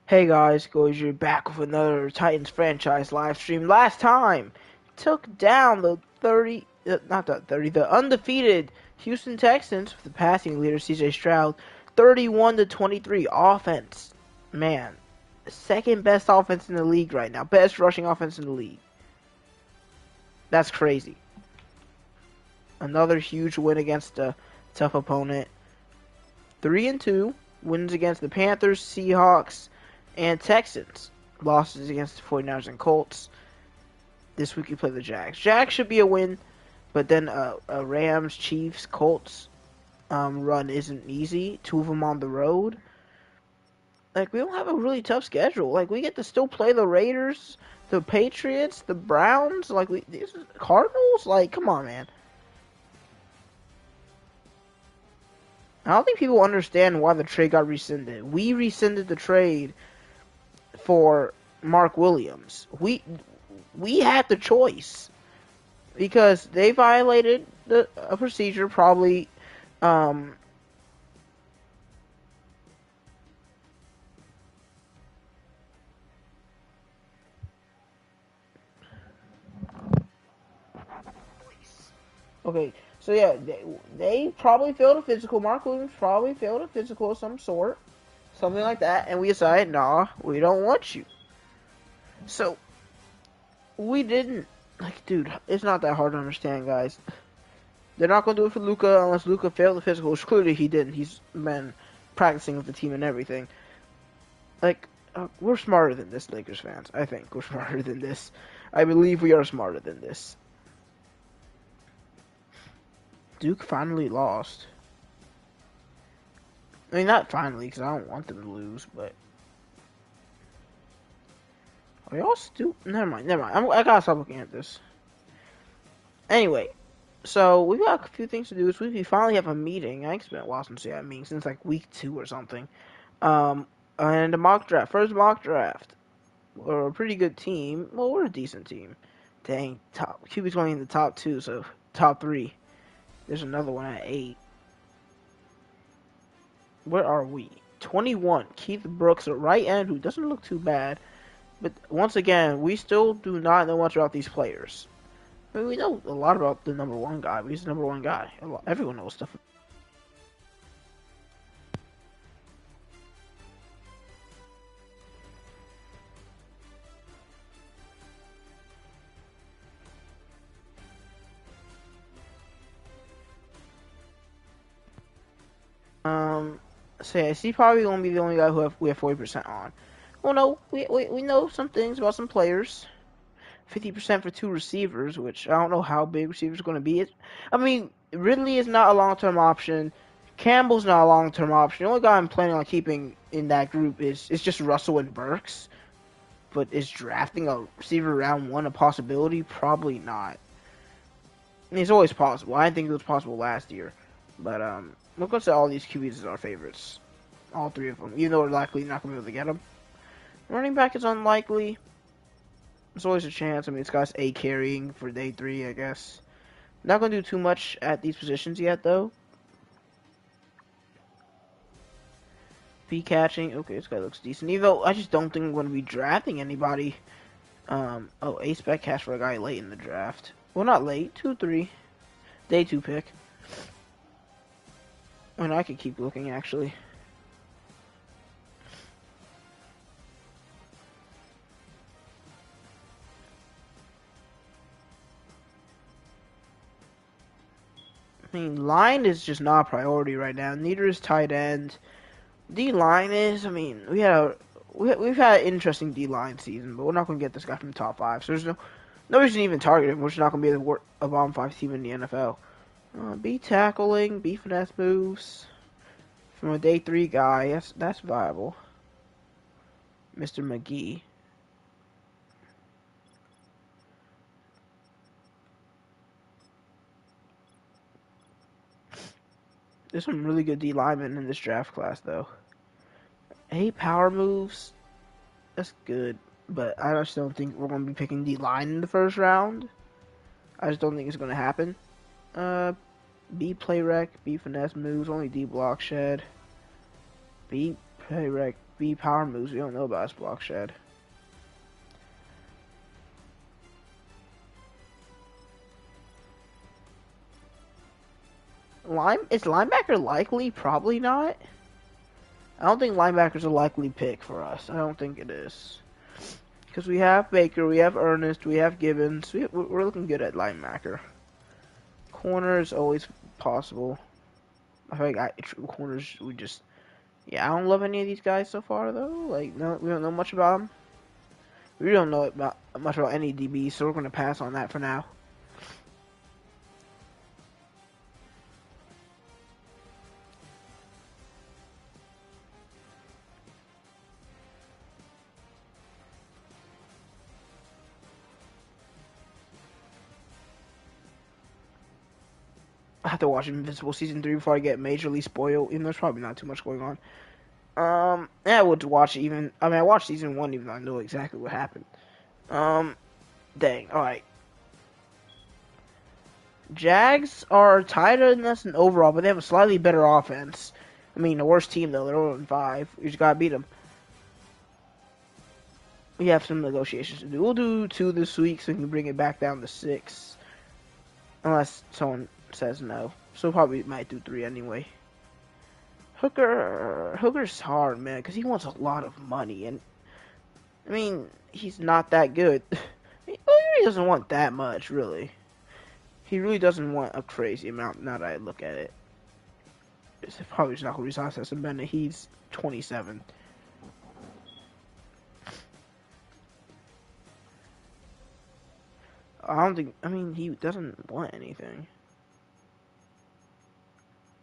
Hey guys, GoldeeJR back with another Titans franchise live stream. Last time, took down the the undefeated Houston Texans with the passing leader CJ Stroud, 31 to 23 offense. Man, second best offense in the league right now, best rushing offense in the league. That's crazy. Another huge win against a tough opponent. 3-2 wins against the Panthers, Seahawks, and Texans. Losses against the 49ers and Colts. This week you play the Jags. Jags should be a win, but then a Rams, Chiefs, Colts run isn't easy. Two of them on the road. Like, we don't have a really tough schedule. Like, we get to still play the Raiders, the Patriots, the Browns. Like, these Cardinals. Like, come on, man. I don't think people understand why the trade got rescinded. We rescinded the trade for Mark Williams. We had the choice because they violated a procedure, probably. Okay, so yeah, they probably failed a physical. Mark Williams probably failed a physical of some sort, something like that, and we decided, nah, we don't want you. So we didn't. Like, dude, it's not that hard to understand, guys. They're not going to do it for Luka unless Luka failed the physical, which clearly he didn't. He's been practicing with the team and everything. Like, we're smarter than this, Lakers fans. I think we're smarter than this. I believe we are smarter than this. Duke finally lost. I mean, not finally, because I don't want them to lose, but... Are y'all stupid? Never mind. I gotta stop looking at this. Anyway, so we got a few things to do this week. We finally have a meeting. I think it's been a while since we had a meeting, since like week 2 or something. And a mock draft. First mock draft. We're a pretty good team. Well, we're a decent team. Dang, QB's going in the top 2, so top 3. There's another one at 8. Where are we? 21. Keith Brooks, a right end who doesn't look too bad. But once again, we still do not know much about these players. I mean, we know a lot about the number 1 guy, but he's the number 1 guy. Everyone knows stuff. So yeah, he's probably gonna be the only guy who we have 40% on. Well, no, we know some things about some players. 50% for 2 receivers, which I don't know how big receivers are going to be. I mean, Ridley is not a long-term option. Campbell's not a long-term option. The only guy I'm planning on keeping in that group is just Russell and Burks. But is drafting a receiver round 1 a possibility? Probably not. I mean, it's always possible. I didn't think it was possible last year. But we're going to say all these QBs as our favorites. All 3 of them. Even though we're likely not going to be able to get them. Running back is unlikely. There's always a chance. I mean, this guy's A carrying for day 3, I guess. Not going to do too much at these positions yet, though. B catching. Okay, this guy looks decent. Even though I just don't think I'm going to be drafting anybody. Oh, A-spec cash for a guy late in the draft. Well, not late. 2-3. Day 2 pick. And I could keep looking, actually. I mean, line is just not a priority right now. Neither is tight end. D-line is. I mean, we've had an interesting D-line season, but we're not going to get this guy from the top 5. So there's no reason to even target him. We're just not going to be a bottom 5 team in the NFL. B tackling, B finesse moves from a day 3 guy. Yes, that's viable. Mr. McGee. There's some really good D linemen in this draft class, though. 8 power moves. That's good. But I just don't think we're going to be picking D line in the first round. I just don't think it's going to happen. B play rec, B finesse moves, only D block shed. B Hey, Rec, B power moves. We don't know about his block shed. Is linebacker likely? Probably not. I don't think linebacker's a likely pick for us. I don't think it is. Because we have Baker, we have Ernest, we have Gibbons. We're looking good at linebacker. Corner is always possible. I think corners, yeah, I don't love any of these guys so far, though. Like, no, we don't know much about them. We don't know much about any DBs, so we're going to pass on that for now. I have to watch Invincible Season 3 before I get majorly spoiled, even though there's probably not too much going on. I would watch I watched Season 1 even though I know exactly what happened. Dang, alright. Jags are tighter than us in overall, but they have a slightly better offense. I mean, the worst team, though. They're 0-5. You just gotta beat them. We have some negotiations to do. We'll do 2 this week so we can bring it back down to 6. Unless someone says no. So probably might do 3 anyway. Hooker's hard, man, because he wants a lot of money. And, I mean, he's not that good. He doesn't want that much, really. He really doesn't want a crazy amount, now that I look at it. It's probably just not going to resign Sesson Bennett. He's 27. He doesn't want anything.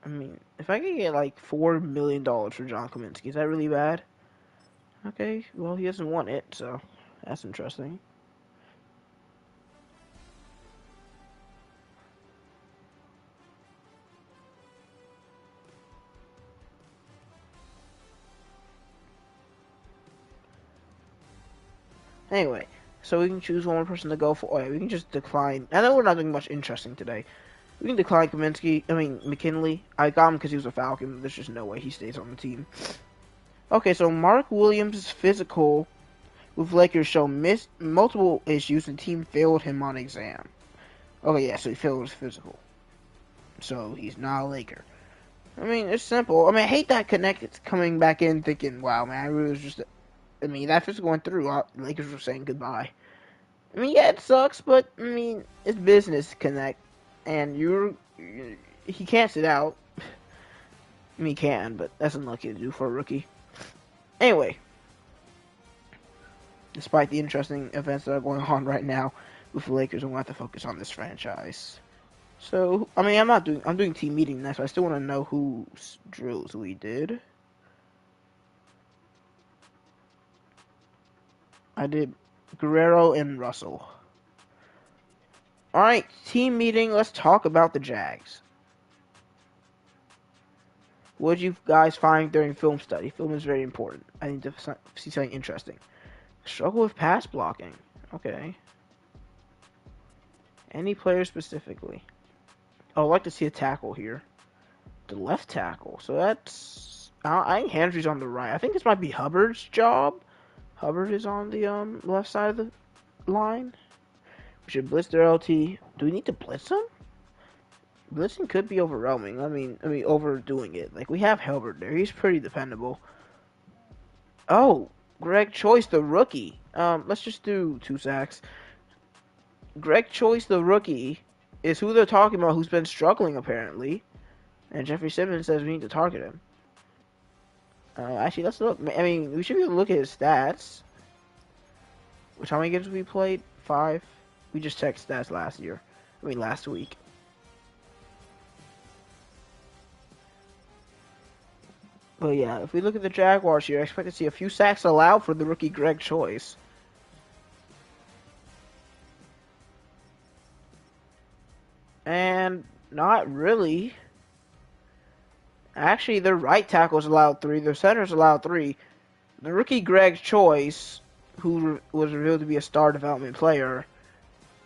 I mean, if I could get like $4 million for John Kaminsky, is that really bad? Okay, well, he doesn't want it, so that's interesting. Anyway, so we can choose one more person to go for. Oh, yeah, we can just decline. I know we're not doing much interesting today. We can decline McKinley. I got him because he was a Falcon. There's just no way he stays on the team. Okay, so Mark Williams' physical with Lakers show multiple issues. The team failed him on exam. Okay, yeah, so he failed his physical. So he's not a Laker. I mean, it's simple. I mean, I hate that Connecticut's coming back in thinking, wow, man, I really was just... I mean, that physical went through. The Lakers were saying goodbye. I mean, yeah, it sucks, but, I mean, it's business, Connect. And he can't sit out. I mean, he can, but that's unlucky to do for a rookie. Anyway, despite the interesting events that are going on right now with the Lakers, I want to focus on this franchise. So, I mean, I'm doing team meeting next, so I still want to know whose drills we did. I did Guerrero and Russell. Alright, team meeting. Let's talk about the Jags. What did you guys find during film study? Film is very important. I need to see something interesting. Struggle with pass blocking. Okay. Any player specifically? Oh, I'd like to see a tackle here. The left tackle. So that's... I think Henry's on the right. I think this might be Hubbard's job. Hubbard is on the left side of the line. We should blitz their LT. Do we need to blitz them? Blitzing could be overwhelming. I mean, overdoing it. Like, we have Hubbard there. He's pretty dependable. Oh, Greg Choice, the rookie. Let's just do 2 sacks. Greg Choice, the rookie, is who they're talking about, who's been struggling, apparently. And Jeffrey Simmons says we need to target him. Actually, let's look. I mean, we should be able to look at his stats. How many games have we played? 5? We just checked stats last week. But yeah, if we look at the Jaguars here, I expect to see a few sacks allowed for the rookie Greg Choice. And not really. Actually, their right tackles allowed 3. Their centers allowed 3. The rookie Greg Choice, who was revealed to be a star development player,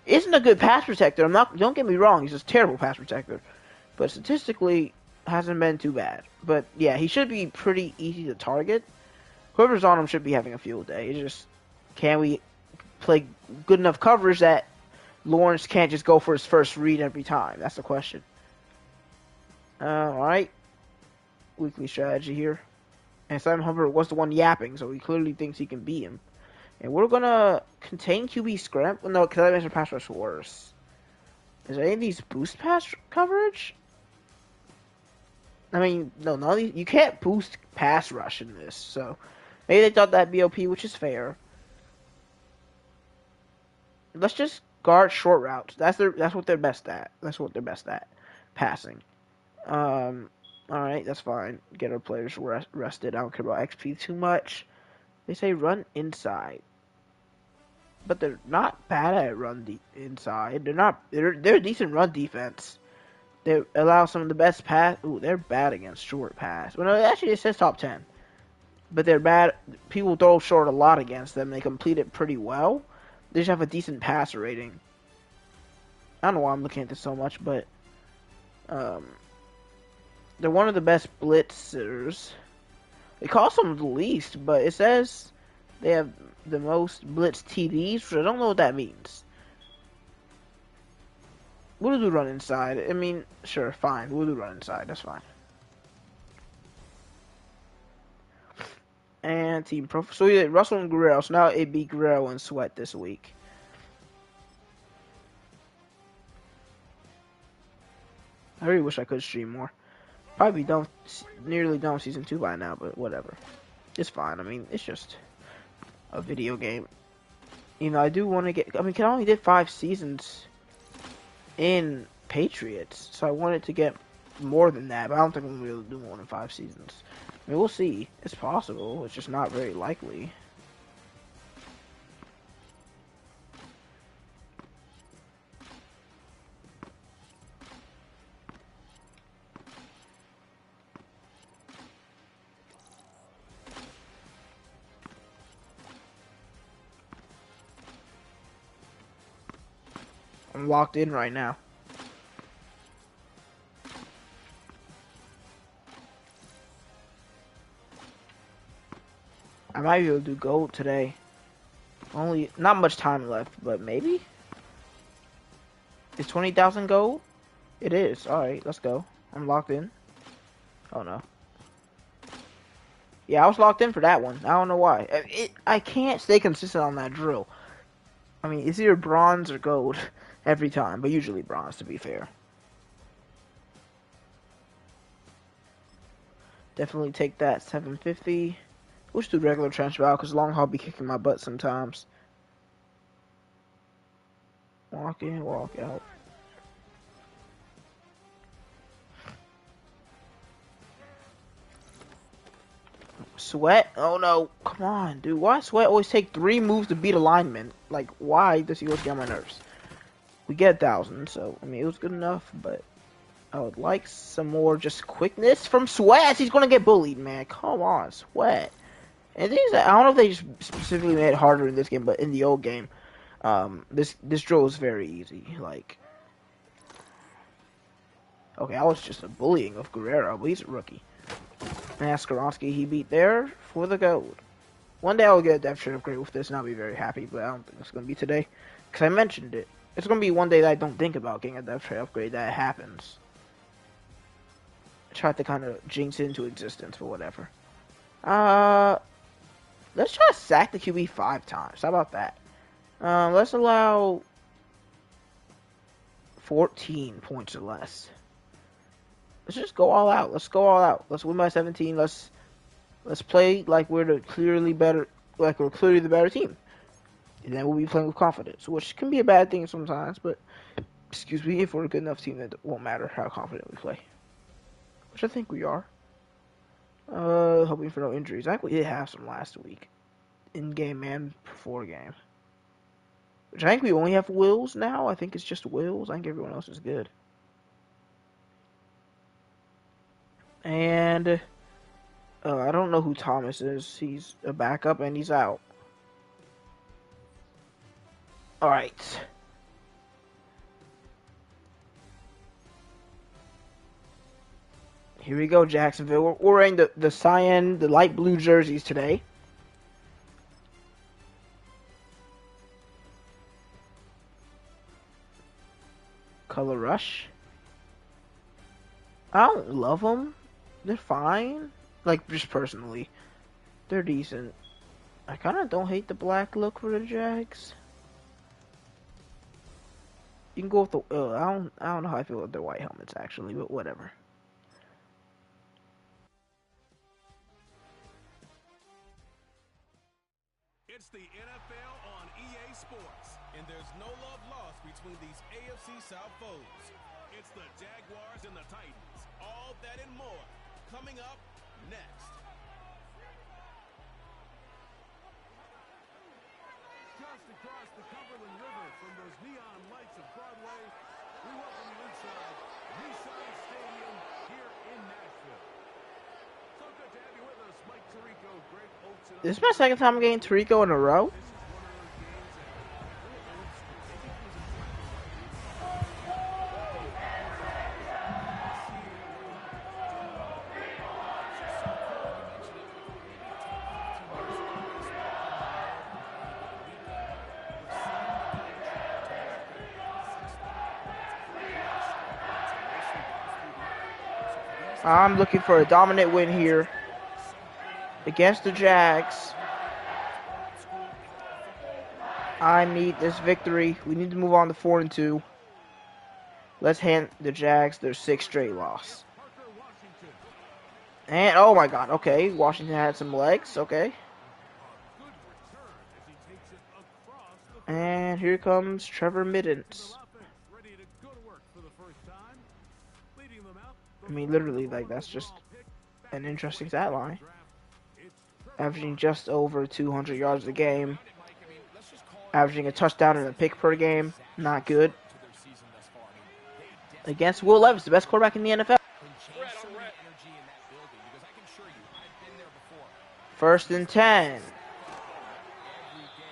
isn't a good pass protector. Don't get me wrong, he's a terrible pass protector. But statistically, Hasn't been too bad. But yeah, he should be pretty easy to target. Whoever's on him should be having a field day. It's just, can we play good enough coverage that Lawrence can't just go for his first read every time? That's the question. Alright. Weekly strategy here. And Simon Hubbard was the one yapping, so he clearly thinks he can beat him. And we're gonna contain QB scramble. No, because I mentioned pass rush worse. Is any of these boost pass coverage? I mean, no, none of these. You can't boost pass rush in this, so maybe they thought that BOP, which is fair. Let's just guard short routes. That's what they're best at. That's what they're best at, passing. All right, that's fine. Get our players rested. I don't care about XP too much. They say run inside, but they're not bad at inside. They're not. They're a decent run defense. They allow some of the best pass. Ooh, they're bad against short pass. Well, no, actually it says top 10, but they're bad. People throw short a lot against them. They complete it pretty well. They just have a decent passer rating. I don't know why I'm looking at this so much, but they're one of the best blitzers. It costs them the least, but it says they have the most blitz TDs, which I don't know what that means. We'll do run inside. I mean, sure, fine. We'll do run inside. That's fine. And team profile. So yeah, Russell and Guerrero. So now it'd be Guerrero and Sweat this week. I really wish I could stream more. Probably nearly done season 2 by now, but whatever. It's fine. I mean, it's just a video game. You know, I do want to get. I mean, I only did 5 seasons in Patriots, so I wanted to get more than that. But I don't think I'm gonna be able to do more than 5 seasons. I mean, we'll see. It's possible. It's just not very likely. I'm locked in right now. I might be able to do gold today. Only not much time left, but maybe. Is 20,000 gold? It is. All right, let's go. I'm locked in. Oh no. Yeah, I was locked in for that one. I don't know why. I can't stay consistent on that drill. I mean, it's either bronze or gold every time, but usually bronze, to be fair. Definitely take that 750. We'll just do regular transfer out, because long haul be kicking my butt sometimes. Walk in, walk out. Sweat? Oh no. Come on, dude. Why Sweat always take 3 moves to beat a lineman? Like, why does he always get on my nerves? We get 1,000, so, I mean, it was good enough, but I would like some more just quickness from Sweat. He's gonna get bullied, man. Come on, Sweat. And things that I don't know if they just specifically made it harder in this game, but in the old game, this drill is very easy. Like, okay, I was just a bullying of Guerrero, but he's a rookie. And Skaronski, he beat there for the gold. One day I'll get a depth chart upgrade with this, and I'll be very happy, but I don't think it's gonna be today, because I mentioned it. It's gonna be one day that I don't think about getting a depth chart upgrade that happens. I tried to kind of jinx it into existence, but whatever. Let's try to sack the QB 5 times. How about that? Let's allow 14 points or less. Let's just go all out. Let's go all out. Let's win by 17. Let's play like we're the clearly better team. And then we'll be playing with confidence, which can be a bad thing sometimes, but excuse me, if we're a good enough team, that it won't matter how confident we play. Which I think we are. Hoping for no injuries. I think we did have some last week. In game and before game. Which I think we only have Wills now. I think it's just Wills. I think everyone else is good. And I don't know who Thomas is. He's a backup and he's out. Alright. Here we go, Jacksonville. We're wearing the cyan, the light blue jerseys today. Color Rush. I don't love them. They're fine. Like, just personally. They're decent. I kind of don't hate the black look for the Jags. You can go with the... I don't know how I feel with their white helmets, actually, but whatever. It's the NFL on EA Sports, and there's no love lost between these AFC South foes. It's the Jaguars and the Titans. All that and more coming up next. Just across the Cumberland River from those neon lights of Broadway, we welcome you inside Nissan Stadium here in Nashville. So good to have you with us, Mike Tirico, Greg Olson. This is my second time getting Tirico in a row. I'm looking for a dominant win here against the Jags. I need this victory. We need to move on to 4-2. Let's hand the Jags their 6th straight loss. And, oh my god, okay. Washington had some legs, okay. And here comes Trevor Middens. I mean, literally, like, that's just an interesting stat line. Averaging just over 200 yards a game. Averaging a touchdown and a pick per game. Not good. Against Will Levis, the best quarterback in the NFL. 1st and 10.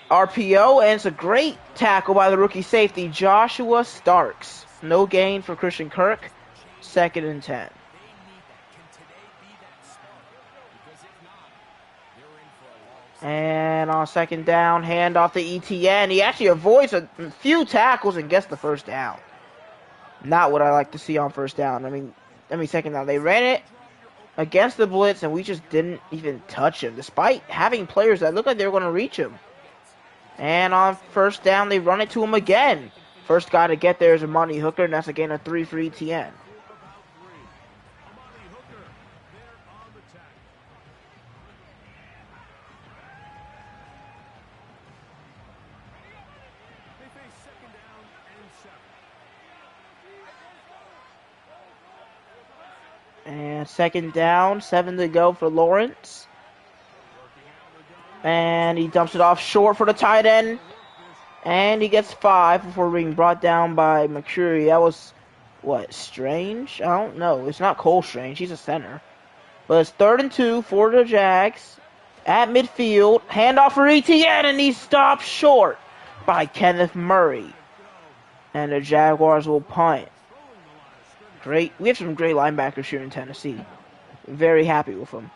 RPO, and it's a great tackle by the rookie safety, Joshua Starks. No gain for Christian Kirk. 2nd and 10. And on 2nd down, hand off to ETN. He actually avoids a few tackles and gets the 1st down. Not what I like to see on 1st down. I mean 2nd down. They ran it against the blitz, and we just didn't even touch him, despite having players that looked like they were going to reach him. And on 1st down, they run it to him again. First guy to get there is Amani Hooker, and that's a gain of 3 for ETN. And 2nd down, 7 to go for Lawrence. And he dumps it off short for the tight end. And he gets 5 before being brought down by McCreary. That was, what, Strange? I don't know. It's not Cole Strange. He's a center. But it's 3rd and 2 for the Jags. At midfield. Handoff for ETN, and he's stopped short by Kenneth Murray. And the Jaguars will punt. Great. We have some great linebackers here in Tennessee. Very happy with them.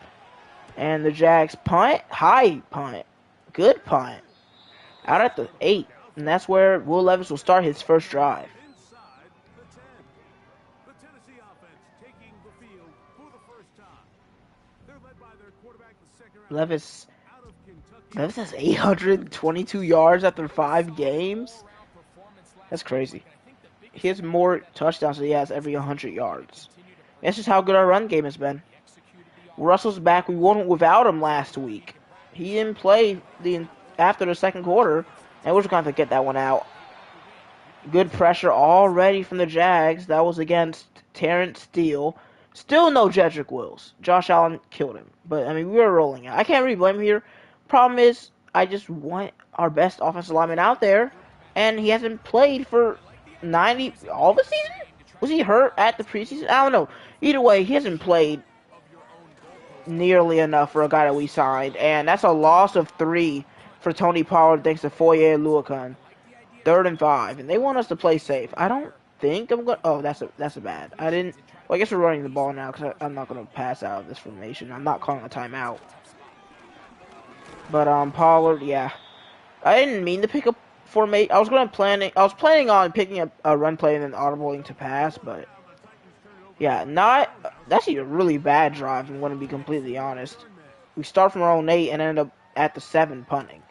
And the Jags punt. High punt. Good punt. Out at the 8. And that's where Will Levis will start his first drive. Levis has 822 yards after 5 games. That's crazy. He has more touchdowns than he has every 100 yards. That's just how good our run game has been. Russell's back. We won without him last week. He didn't play after the 2nd quarter, and we're just going to have to get that one out. Good pressure already from the Jags. That was against Terrence Steele. Still no Jedrick Wills. Josh Allen killed him. But, I mean, we were rolling out. I can't really blame him here. Problem is, I just want our best offensive lineman out there, and he hasn't played for 90 all the season? Was he hurt at the preseason? I don't know. Either way, he hasn't played nearly enough for a guy that we signed, and that's a loss of 3 for Tony Pollard thanks to Foye Luakan. 3rd and 5, and they want us to play safe. I don't think I'm going. Oh, that's a bad. I didn't Well, I guess we're running the ball now because I'm not going to pass out of this formation. I'm not calling a timeout. But Pollard, yeah, I didn't mean to pick up formation. I was planning on picking up a run play and then audibling to pass, but yeah, that's a really bad drive. I'm going to be completely honest. We start from our own 8 and end up at the 7 punting.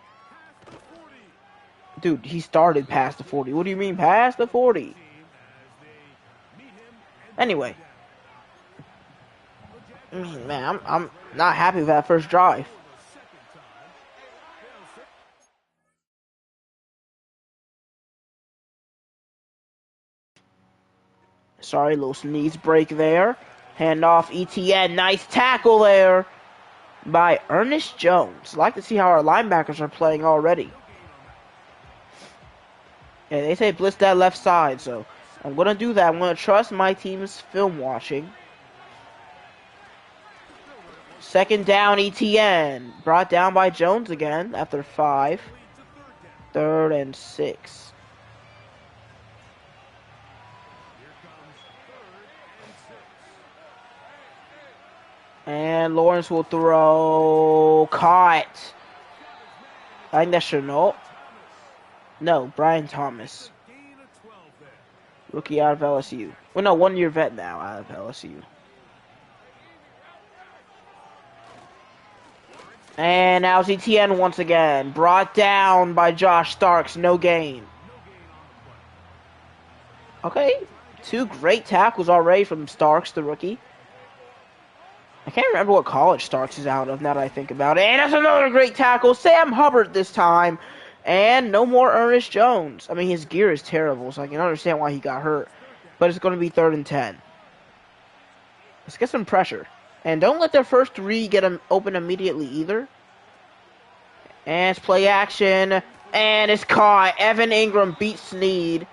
Dude, he started past the 40. What do you mean past the 40? Anyway, man, I'm not happy with that first drive. Sorry, little sneeze break there. Hand off ETN. Nice tackle there by Ernest Jones. Like to see how our linebackers are playing already. Yeah, they say blitz that left side, so I'm going to do that. I'm going to trust my team's film watching. Second down, ETN. Brought down by Jones again after 5. 3rd and 6. And Lawrence will throw. Caught. I think that's Chenault. No, Brian Thomas. Rookie out of LSU. Well, no, 1-year vet now out of LSU. And now it's ETN once again. Brought down by Josh Starks. No gain. Okay. 2 great tackles already from Starks, the rookie. I can't remember what college Starks is out of now that I think about it. And that's another great tackle. Sam Hubbard this time. And no more Ernest Jones. I mean, his gear is terrible, so I can understand why he got hurt. But it's going to be 3rd and 10. Let's get some pressure. And don't let their first read get them open immediately either. And it's play action. And it's caught. Evan Ingram beats Snead.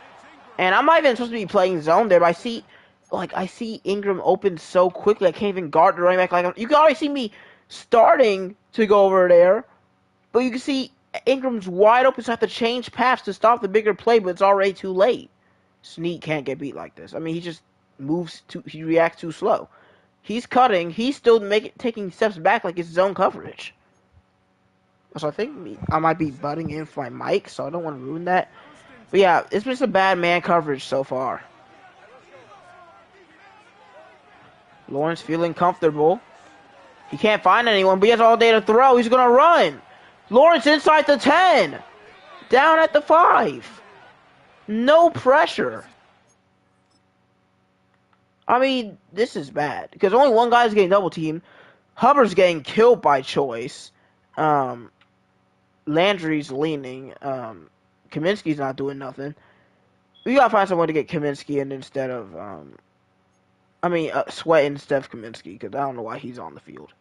And I'm not even supposed to be playing zone there, but I see Ingram open so quickly I can't even guard the running back. Like, you can already see me starting to go over there, but you can see Ingram's wide open, so I have to change paths to stop the bigger play, but it's already too late. Snead can't get beat like this. I mean, he just he reacts too slow. He's cutting, he's still taking steps back like it's zone coverage. So I think I might be butting in for my mic, so I don't want to ruin that. But yeah, it's been some bad man coverage so far. Lawrence feeling comfortable. He can't find anyone, but he has all day to throw. He's going to run. Lawrence inside the 10. Down at the 5. No pressure. I mean, this is bad. Because only one guy's getting double teamed. Hubbard's getting killed by choice. Landry's leaning. Kaminsky's not doing nothing. We got to find someone to get Kaminsky in instead of... Sweat instead of Kaminsky, because I don't know why he's on the field.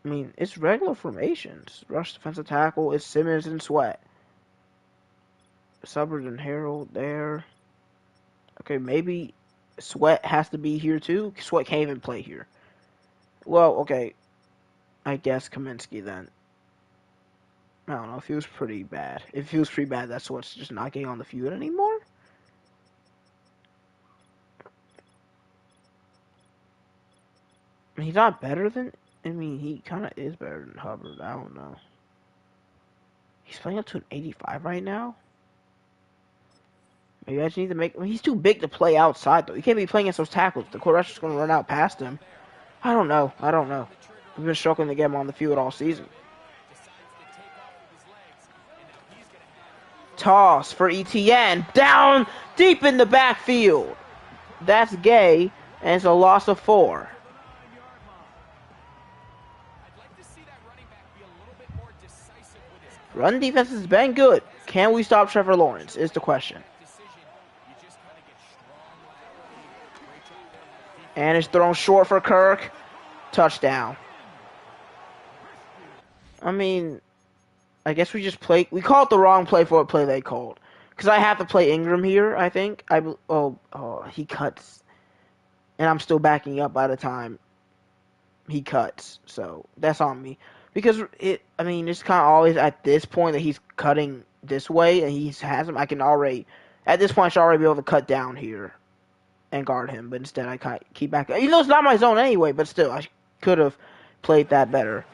I mean, it's regular formations. Rush defensive tackle, it's Simmons and Sweat. Subbers and Harold there. Okay, maybe Sweat has to be here too. Sweat can't even play here. Well, okay. I guess Kaminsky then. I don't know, it feels pretty bad. It feels pretty bad that Sweat's just not getting on the field anymore. He's not better than... he kind of is better than Hubbard. I don't know. He's playing up to an 85 right now? Maybe I just need to make... he's too big to play outside, though. He can't be playing against those tackles. The quarterback's just going to run out past him. I don't know. We've been struggling to get him on the field all season. Toss for ETN. Down deep in the backfield. That's Gay, and it's a loss of 4. Run defense has been good. Can we stop Trevor Lawrence is the question. And it's thrown short for Kirk. Touchdown. I mean, I guess we just play. We called the wrong play for what play they called. Because I have to play Ingram here, I think. He cuts. And I'm still backing up by the time he cuts. So, that's on me. Because it's kind of always at this point that he's cutting this way and he has him. I can already, at this point, I should already be able to cut down here. and guard him, but instead I keep back. You know, it's not my zone anyway, but still, I could have played that better.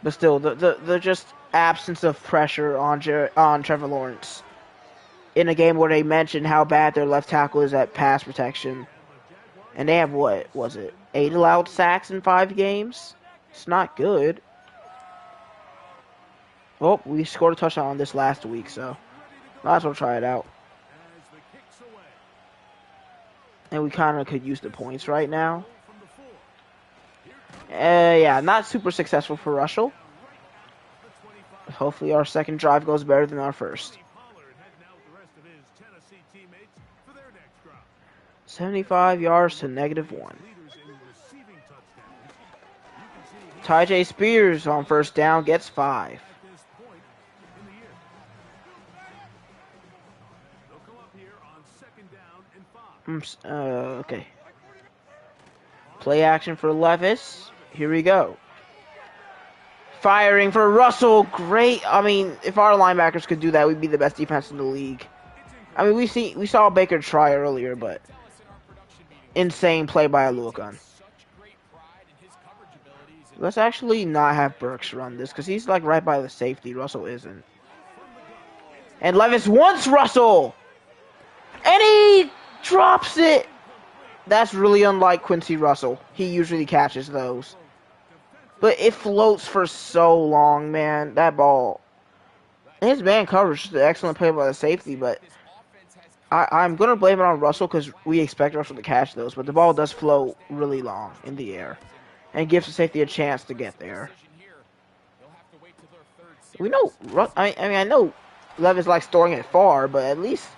But still, the just absence of pressure on Trevor Lawrence in a game where they mentioned how bad their left tackle is at pass protection, and they have what was it 8 allowed sacks in 5 games? It's not good. Oh, we scored a touchdown on this last week, so might as well try it out. And we kind of could use the points right now. Yeah, not super successful for Russell. Hopefully our second drive goes better than our first. 75 yards to -1. Tyjae Spears on first down gets 5. Okay. Play action for Levis. Here we go. Firing for Russell. Great. I mean, if our linebackers could do that, we'd be the best defense in the league. I mean, we saw Baker try earlier, but insane play by Aluakun. Let's actually not have Burks run this, because he's like right by the safety. Russell isn't. And Levis wants Russell! And he drops it! That's really unlike Quincy Russell. He usually catches those. But it floats for so long, man. That ball. His man coverage is an excellent play by the safety, but I'm going to blame it on Russell because we expect Russell to catch those. But the ball does float really long in the air and gives the safety a chance to get there. We know, I know Levis likes throwing it far, but at least,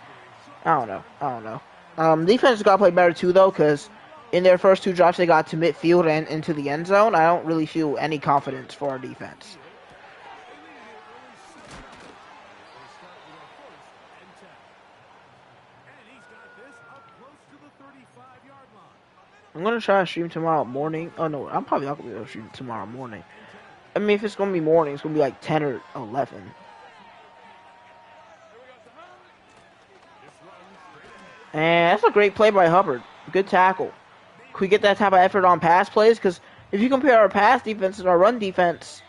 I don't know. Defense has got to play better too, though, because in their first 2 drops, they got to midfield and into the end zone. I don't really feel any confidence for our defense. I'm going to try to stream tomorrow morning. Oh, no, I'm probably not going to be able to stream tomorrow morning. I mean, if it's going to be morning, it's going to be like 10 or 11. And that's a great play by Hubbard. Good tackle. Could we get that type of effort on pass plays? Because if you compare our pass defense and our run defense,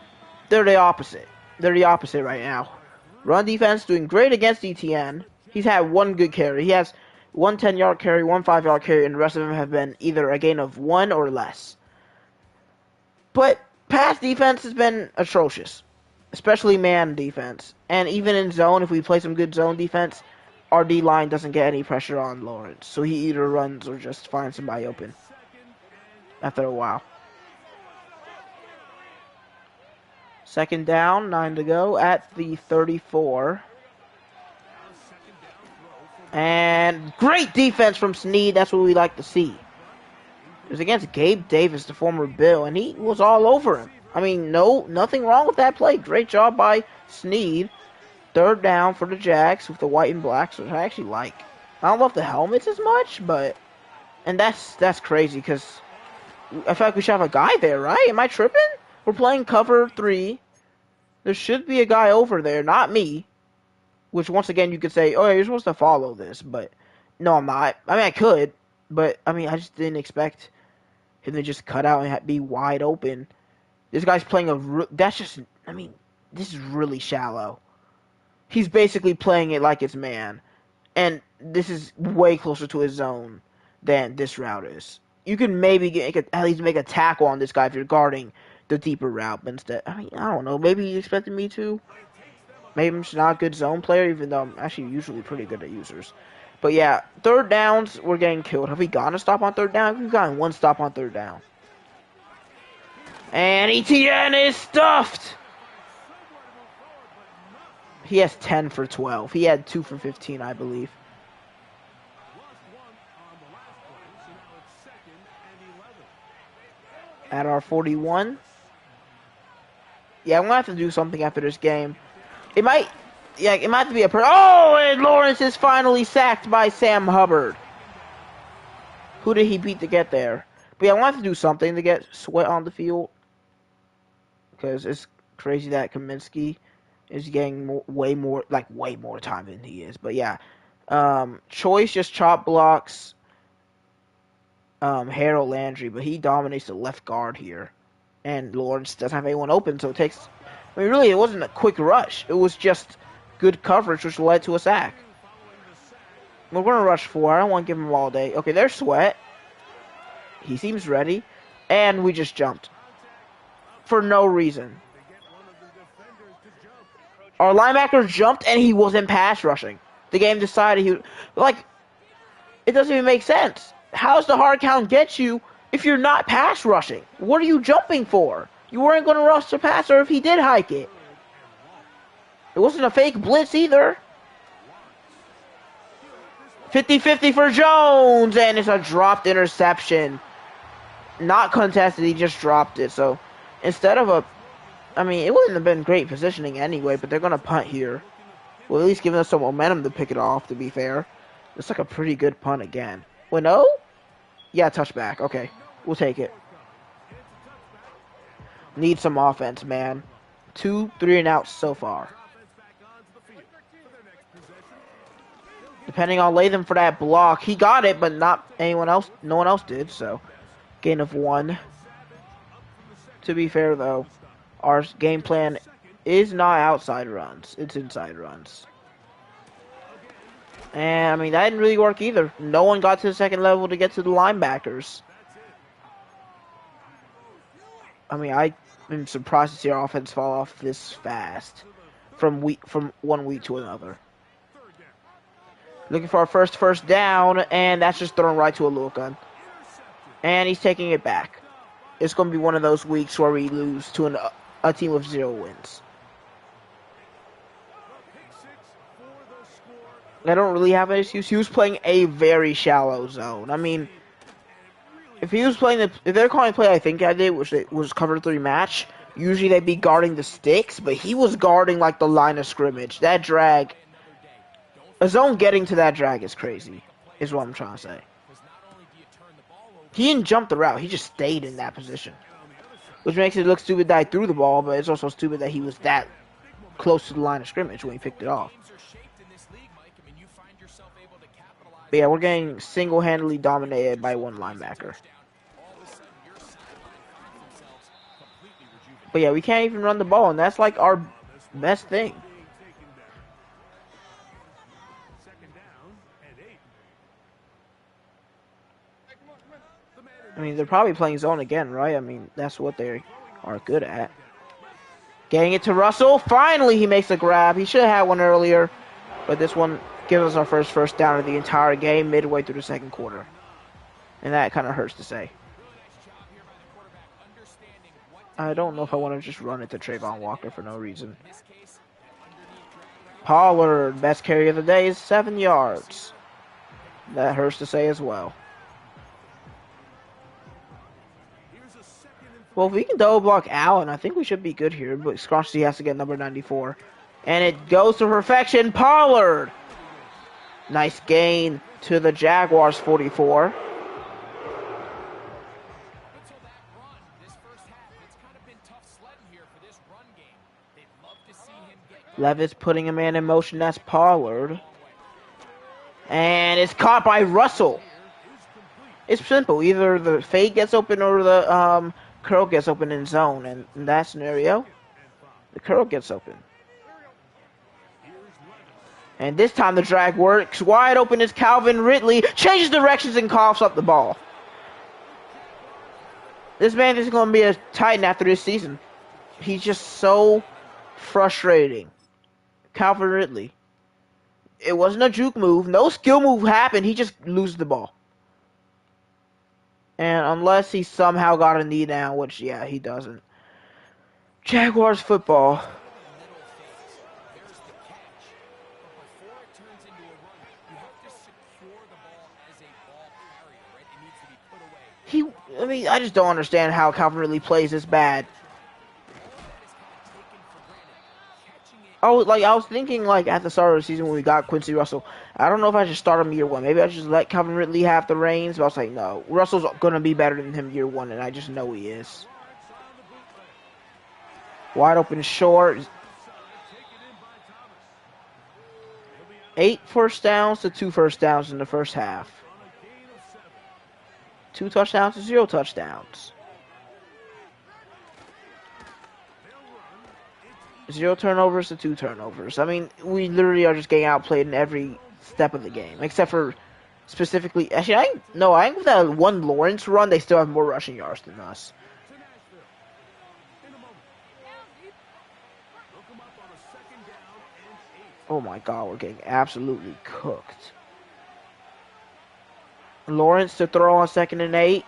they're the opposite. They're the opposite right now. Run defense doing great against ETN. He's had 1 good carry. He has 1 10-yard carry, 1 5-yard carry, and the rest of them have been either a gain of 1 or less. But pass defense has been atrocious, especially man defense. And even in zone, if we play some good zone defense, our D-line doesn't get any pressure on Lawrence. So he either runs or just finds somebody open after a while. Second down, 9 to go at the 34. And great defense from Snead. That's what we like to see. It was against Gabe Davis, the former Bill, and he was all over him. I mean, nothing wrong with that play. Great job by Snead. Third down for the Jags with the white and blacks, which I actually like. I don't love the helmets as much, but... And that's crazy, because I feel like we should have a guy there, right? Am I tripping? We're playing cover 3. There should be a guy over there, not me. Which, once again, you could say, oh, yeah, you're supposed to follow this, but... No, I'm not. I mean, I could, but, I mean, I just didn't expect him to just cut out and be wide open. This guy's playing that's just... I mean, this is really shallow. He's basically playing it like it's man. And this is way closer to his zone than this route is. You can maybe at least make a tackle on this guy if you're guarding the deeper route. But instead, I mean, I don't know. Maybe he expected me to. Maybe I'm just not a good zone player, even though I'm actually usually pretty good at users. But yeah, third downs, we're getting killed. Have we gotten a stop on third down? We've gotten 1 stop on third down. And ETN is stuffed! He has 10 for 12. He had 2 for 15, I believe. At our 41. Yeah, I'm going to have to do something after this game. It might have to be oh, and Lawrence is finally sacked by Sam Hubbard. Who did he beat to get there? But yeah, I'm going to have to do something to get Sweat on the field. Because it's crazy that Kaminsky is getting way more time than he is. But yeah, Choice just chop blocks Harold Landry, but he dominates the left guard here. And Lawrence doesn't have anyone open, so it takes... I mean, really, it wasn't a quick rush. It was just good coverage, which led to a sack. We're going to rush 4. I don't want to give him all day. Okay, there's Sweat. He seems ready. And we just jumped. For no reason. Our linebacker jumped, and he wasn't pass rushing. The game decided he... Like, it doesn't even make sense. How's the hard count get you if you're not pass rushing? What are you jumping for? You weren't going to rush the passer if he did hike it. It wasn't a fake blitz either. 50-50 for Jones, and it's a dropped interception. Not contested, he just dropped it. So instead of a... I mean, it wouldn't have been great positioning anyway, but they're going to punt here. Well, at least giving us some momentum to pick it off, to be fair. It's like a pretty good punt again. Well, no? Yeah, touchback. Okay, we'll take it. Need some offense, man. 2 3 and outs so far. Depending on Latham for that block. He got it, but not anyone else. No one else did, so gain of 1. To be fair, though, our game plan is not outside runs. It's inside runs. And, I mean, that didn't really work either. No one got to the second level to get to the linebackers. I mean, I'm surprised to see our offense fall off this fast from one week to another. Looking for our first down, and that's just thrown right to a little gun. And he's taking it back. It's going to be one of those weeks where we lose to a team with 0 wins. I don't really have an excuse. He was playing a very shallow zone. I mean, if he was playing if they're calling the play I think I did, which was cover 3 match, usually they'd be guarding the sticks, but he was guarding like the line of scrimmage. That drag, a zone getting to that drag is crazy, is what I'm trying to say. He didn't jump the route, he just stayed in that position. Which makes it look stupid that I threw the ball, but it's also stupid that he was that close to the line of scrimmage when he picked it off. But yeah, we're getting single-handedly dominated by one linebacker. But yeah, we can't even run the ball, and that's like our best thing. I mean, they're probably playing zone again, right? I mean, that's what they are good at. Getting it to Russell. Finally, he makes a grab. He should have had one earlier, but this one gives us our first down of the entire game midway through the second quarter. And that kind of hurts to say. I don't know if I want to just run it to Trayvon Walker for no reason. Pollard, best carry of the day, is 7 yards. That hurts to say as well. Well, if we can double block Allen, I think we should be good here. But Scrunchie has to get number 94. And it goes to perfection. Pollard! Nice gain to the Jaguars 44. Levis putting a man in motion. That's Pollard. And it's caught by Russell. It's simple. Either the fade gets open or the curl gets open in zone. And in that scenario, the curl gets open. And this time the drag works. Wide open is Calvin Ridley. Changes directions and coughs up the ball. This man is going to be a Titan after this season. He's just so frustrating. Calvin Ridley. It wasn't a juke move. No skill move happened. He just loses the ball. And unless he somehow got a knee down, which, yeah, he doesn't. Jaguars football. I mean, I just don't understand how Calvin Ridley plays this bad. Oh, like, I was thinking, like, at the start of the season when we got Quincy Russell, I don't know if I should start him year 1. Maybe I should just let Calvin Ridley have the reins, but I was like, no. Russell's going to be better than him year 1, and I just know he is. Wide open short. 8 first downs to 2 first downs in the first half. 2 touchdowns to 0 touchdowns. 0 turnovers to 2 turnovers. I mean, we literally are just getting outplayed in every step of the game, except for specifically. Actually, I think with that one Lawrence run, they still have more rushing yards than us. Oh my God, we're getting absolutely cooked. Lawrence to throw on 2nd and 8.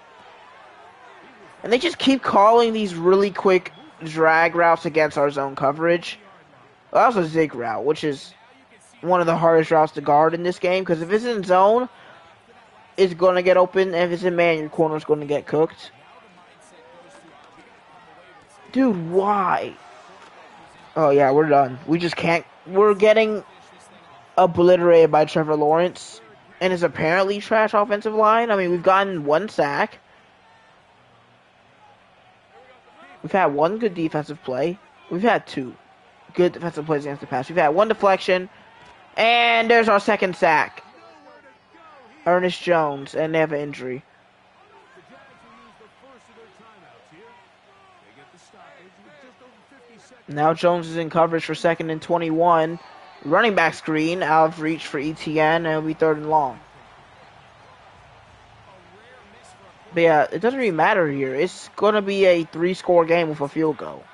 And they just keep calling these really quick drag routes against our zone coverage. Well, that was a zig route, which is one of the hardest routes to guard in this game. Because if it's in zone, it's going to get open. And if it's in man, your corner's going to get cooked. Dude, why? Oh, yeah, we're done. We just can't. We're getting obliterated by Trevor Lawrence and his apparently trash offensive line. I mean, we've gotten 1 sack. We've had 1 good defensive play. We've had 2 good defensive plays against the pass. We've had 1 deflection. And there's our 2nd sack. Ernest Jones. And they have an injury. Now Jones is in coverage for 2nd and 21. Running back screen. Out of reach for ETN. And it'll be 3rd and long. But yeah, it doesn't really matter here. It's going to be a 3-score game with a field goal.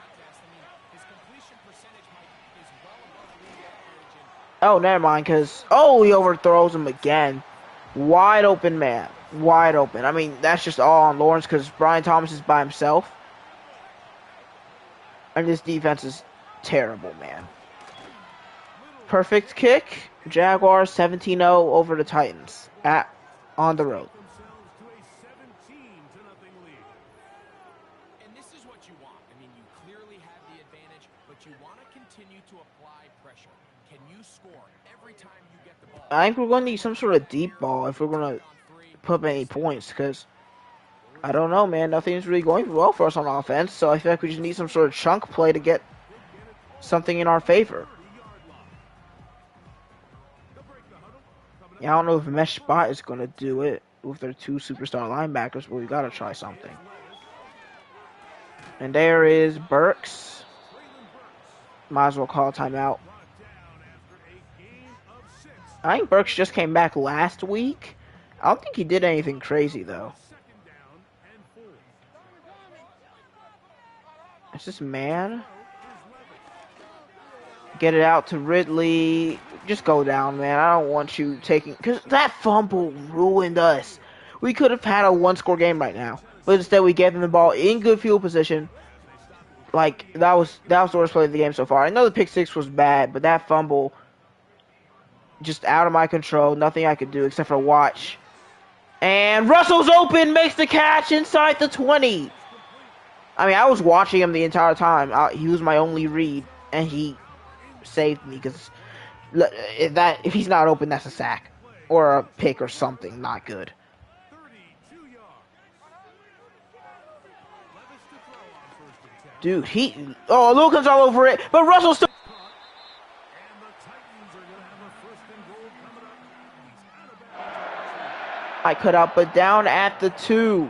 Oh, never mind, because... Oh, he overthrows him again. Wide open, man. Wide open. I mean, that's just all on Lawrence because Brian Thomas is by himself. And this defense is terrible, man. Perfect kick. Jaguars 17-0 over the Titans on the road. I think we're going to need some sort of deep ball if we're going to put up any points, because I don't know, man. Nothing's really going well for us on offense, so I feel like we just need some sort of chunk play to get something in our favor. Yeah, I don't know if Mesh Spot is going to do it with their 2 superstar linebackers, but we got to try something. And there is Burks. Might as well call a timeout. I think Burks just came back last week. I don't think he did anything crazy, though. It's just man. Get it out to Ridley. Just go down, man. I don't want you taking... Because that fumble ruined us. We could have had a 1-score game right now. But instead, we gave them the ball in good field position. Like, that was the worst play of the game so far. I know the pick 6 was bad, but that fumble... just out of my control. Nothing I could do except for watch. And Russell's open. Makes the catch inside the 20. I mean, I was watching him the entire time. He was my only read. And he saved me. Because if he's not open, that's a sack. Or a pick or something. Not good. Dude, Lucan's all over it. But Russell's still... I cut out, but down at the 2.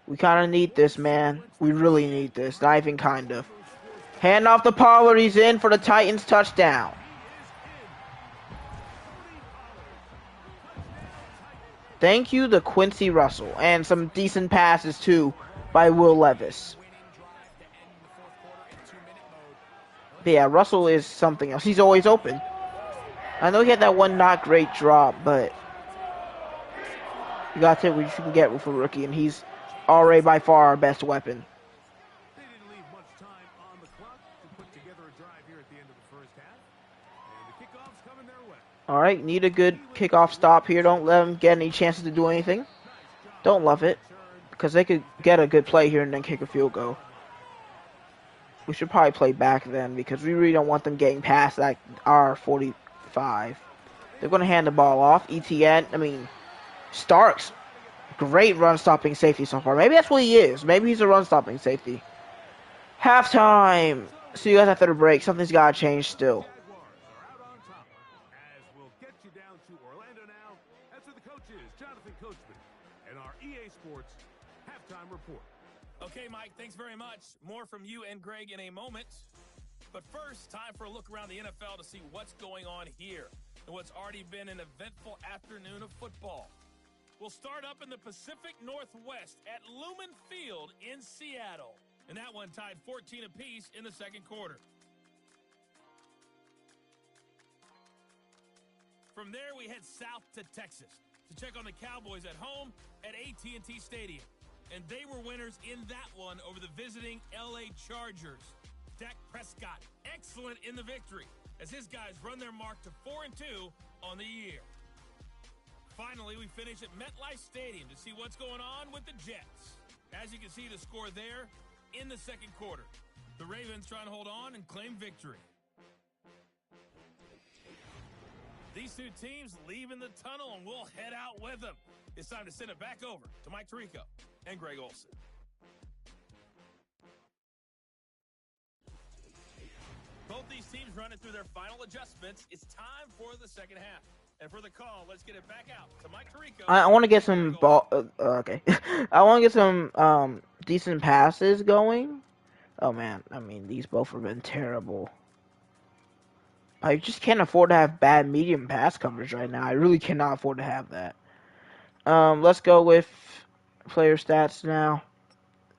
We kind of need this, man. We really need this. Not even kind of. Hand off to Pollard. He's in for the Titans touchdown. Thank you to Quincy Russell. And some decent passes, too, by Will Levis. But yeah, Russell is something else. He's always open. I know he had that one not great drop, but you gotta take what you can get with a rookie, and he's already by far our best weapon. They didn't leave much time on the clock to put together a drive here at the end of the first half. And the kickoff's coming their way. Alright, need a good kickoff stop here. Don't let them get any chances to do anything. Don't love it, because they could get a good play here and then kick a field goal. We should probably play back then, because we really don't want them getting past like our 45. They're going to hand the ball off. Starks, great run-stopping safety so far. Maybe that's what he is. Maybe he's a run-stopping safety. Halftime. See you guys after the break. Something's got to change still. Thanks very much. More from you and Greg in a moment. But first, time for a look around the NFL to see what's going on here and what's already been an eventful afternoon of football. We'll start up in the Pacific Northwest at Lumen Field in Seattle. And that one tied 14 apiece in the second quarter. From there, we head south to Texas to check on the Cowboys at home at AT&T Stadium. And they were winners in that one over the visiting LA Chargers. Dak Prescott, excellent in the victory as his guys run their mark to 4-2 on the year. Finally, we finish at MetLife Stadium to see what's going on with the Jets. As you can see, the score there in the second quarter. The Ravens trying to hold on and claim victory. These two teams leaving the tunnel, and we'll head out with them. It's time to send it back over to Mike Tirico and Greg Olson. Both these teams running through their final adjustments. It's time for the second half. And for the call, let's get it back out to Mike Tirico. I want to get some ball. Okay, I want to get some decent passes going. Oh man, I mean these both have been terrible. I just can't afford to have bad medium pass coverage right now. I really cannot afford to have that. Let's go with player stats now.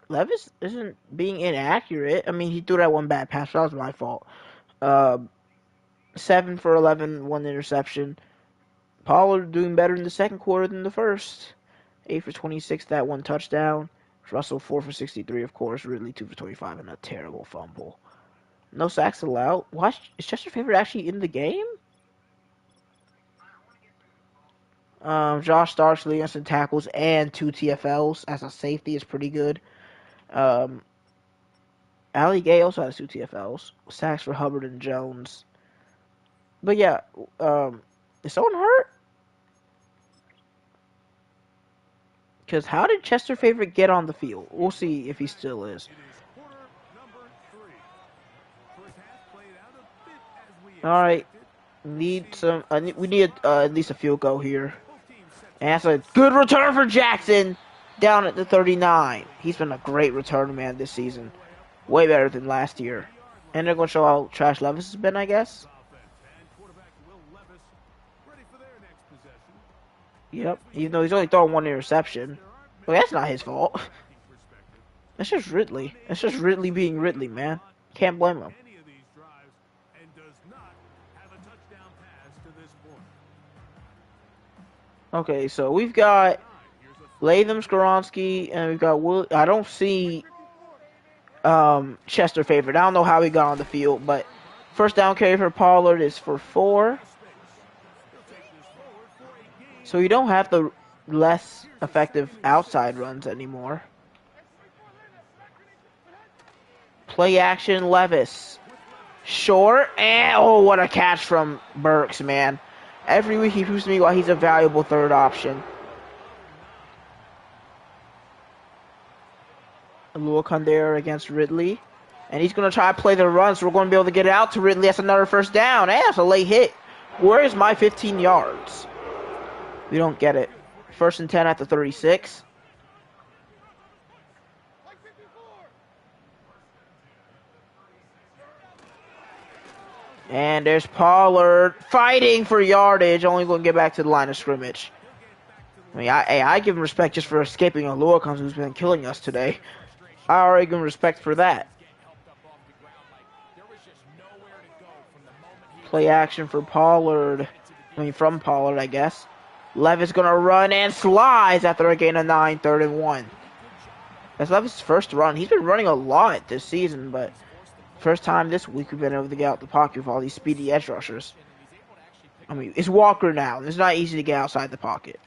Levis isn't being inaccurate. I mean, he threw that one bad pass. That was my fault. 7 for 11, 1 interception. Pollard doing better in the second quarter than the first. 8 for 26, that one touchdown. Russell 4 for 63, of course. Ridley 2 for 25, and a terrible fumble. No sacks allowed. What? Is Chester Favorite actually in the game? Josh Starks leading us in tackles and 2 TFLs as a safety is pretty good. Ali Gay also has 2 TFLs. Sacks for Hubbard and Jones. But yeah, is someone hurt? Because how did Chester Favorite get on the field? We'll see if he still is. All right, need some. We need at least a field goal here. And that's a good return for Jackson down at the 39. He's been a great return man this season, way better than last year. And they're gonna show how trash Levis has been, I guess. Yep, even though he's only thrown 1 interception. Well, that's not his fault. That's just Ridley. That's just Ridley being Ridley, man. Can't blame him. Okay, so we've got Latham, Skoronski, and we've got Will. I don't see Chester Favorite. I don't know how he got on the field, but first down carry for Pollard is for 4. So you don't have the less effective outside runs anymore. Play action, Levis. Short, and oh, what a catch from Burks, man. Every week he proves to me why he's a valuable third option. Luakon there against Ridley. And he's going to try to play the run, so we're going to be able to get it out to Ridley. That's another first down. Hey, that's a late hit. Where is my 15 yards? We don't get it. 1st and 10 at the 36. And there's Pollard fighting for yardage. Only going to get back to the line of scrimmage. I mean, I give him respect just for escaping a Luakon who's been killing us today. I already give him respect for that. Play action for Pollard. I mean, from Pollard, I guess. Levis going to run and slides after a gain of 9, 3rd and 1. That's Levis' first run. He's been running a lot this season, but first time this week we've been able to get out the pocket with all these speedy edge rushers. I mean, it's Walker now. It's not easy to get outside the pocket.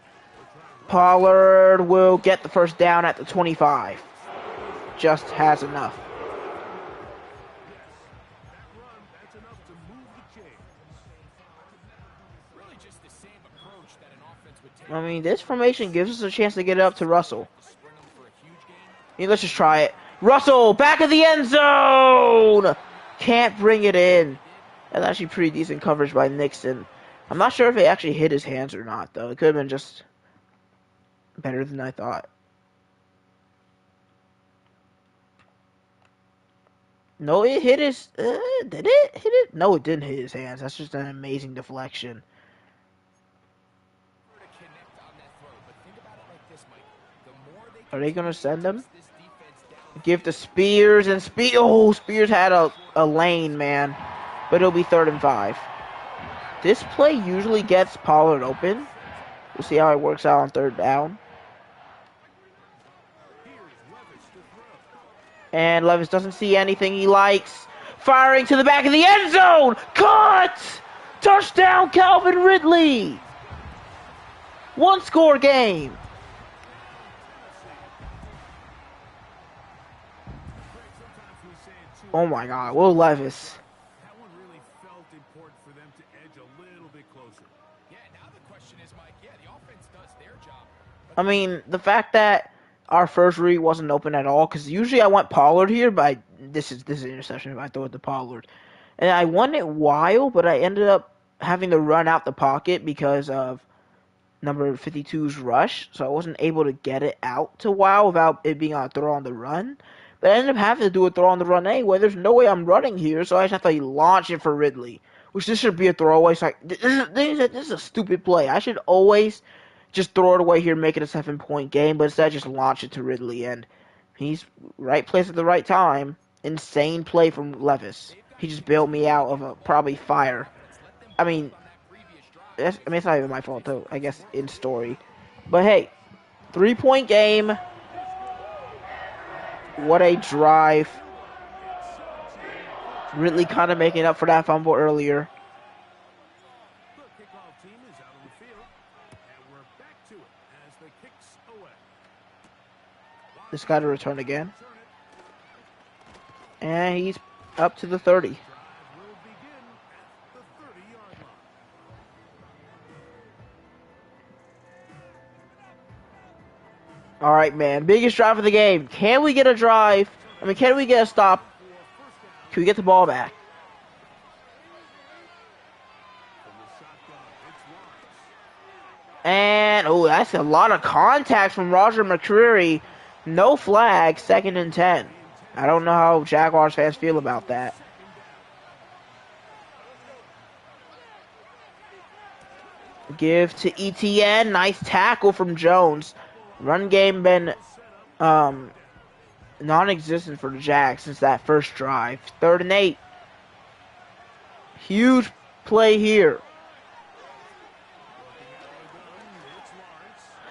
Pollard will get the first down at the 25. Just has enough. I mean, this formation gives us a chance to get it up to Russell. Yeah, let's just try it. Russell, back of the end zone! Can't bring it in. That's actually pretty decent coverage by Nixon. I'm not sure if it actually hit his hands or not, though. It could have been just better than I thought. No, it hit his. Did it hit it? No, it didn't hit his hands. That's just an amazing deflection. Are they gonna send him? Give to Spears and Spears. Oh, Spears had a lane, man. But it'll be 3rd and 5. This play usually gets Pollard open. We'll see how it works out on 3rd down. And Levis doesn't see anything he likes. Firing to the back of the end zone. Caught! Touchdown, Calvin Ridley. 1-score game. Oh my God, Will Levis. That one really felt important for them to edge a little bit closer. Yeah, now the question is, Mike, yeah, the offense does their job. I mean, the fact that our first read wasn't open at all, because usually I want Pollard here, but this is an interception if I throw it to Pollard. And I won it wild, but I ended up having to run out the pocket because of number 52's rush, so I wasn't able to get it out to Wow without it being on a throw on the run. But I ended up having to do a throw on the run anyway. There's no way I'm running here, so I just have to launch it for Ridley, which this should be a throwaway. So this is a stupid play. I should always just throw it away here and make it a 7-point game, but instead just launch it to Ridley, and he's right place at the right time. Insane play from Levis. He just bailed me out of a probably fire. I mean, it's not even my fault, though, I guess, in story. But hey, 3-point game. What a drive. Ridley kind of making up for that fumble earlier. The kickoff team is out on the field, and we're back to it as the kicks away. This guy to return again. And he's up to the 30. Drive will begin at the 30-yard line. All right, man. Biggest drive of the game. Can we get a drive? I mean, can we get a stop? Can we get the ball back? And, oh, that's a lot of contact from Roger McCreary. No flag, 2nd and 10. I don't know how Jaguars fans feel about that. Give to ETN. Nice tackle from Jones. Run game been non-existent for the Jags since that first drive. 3rd and 8. Huge play here.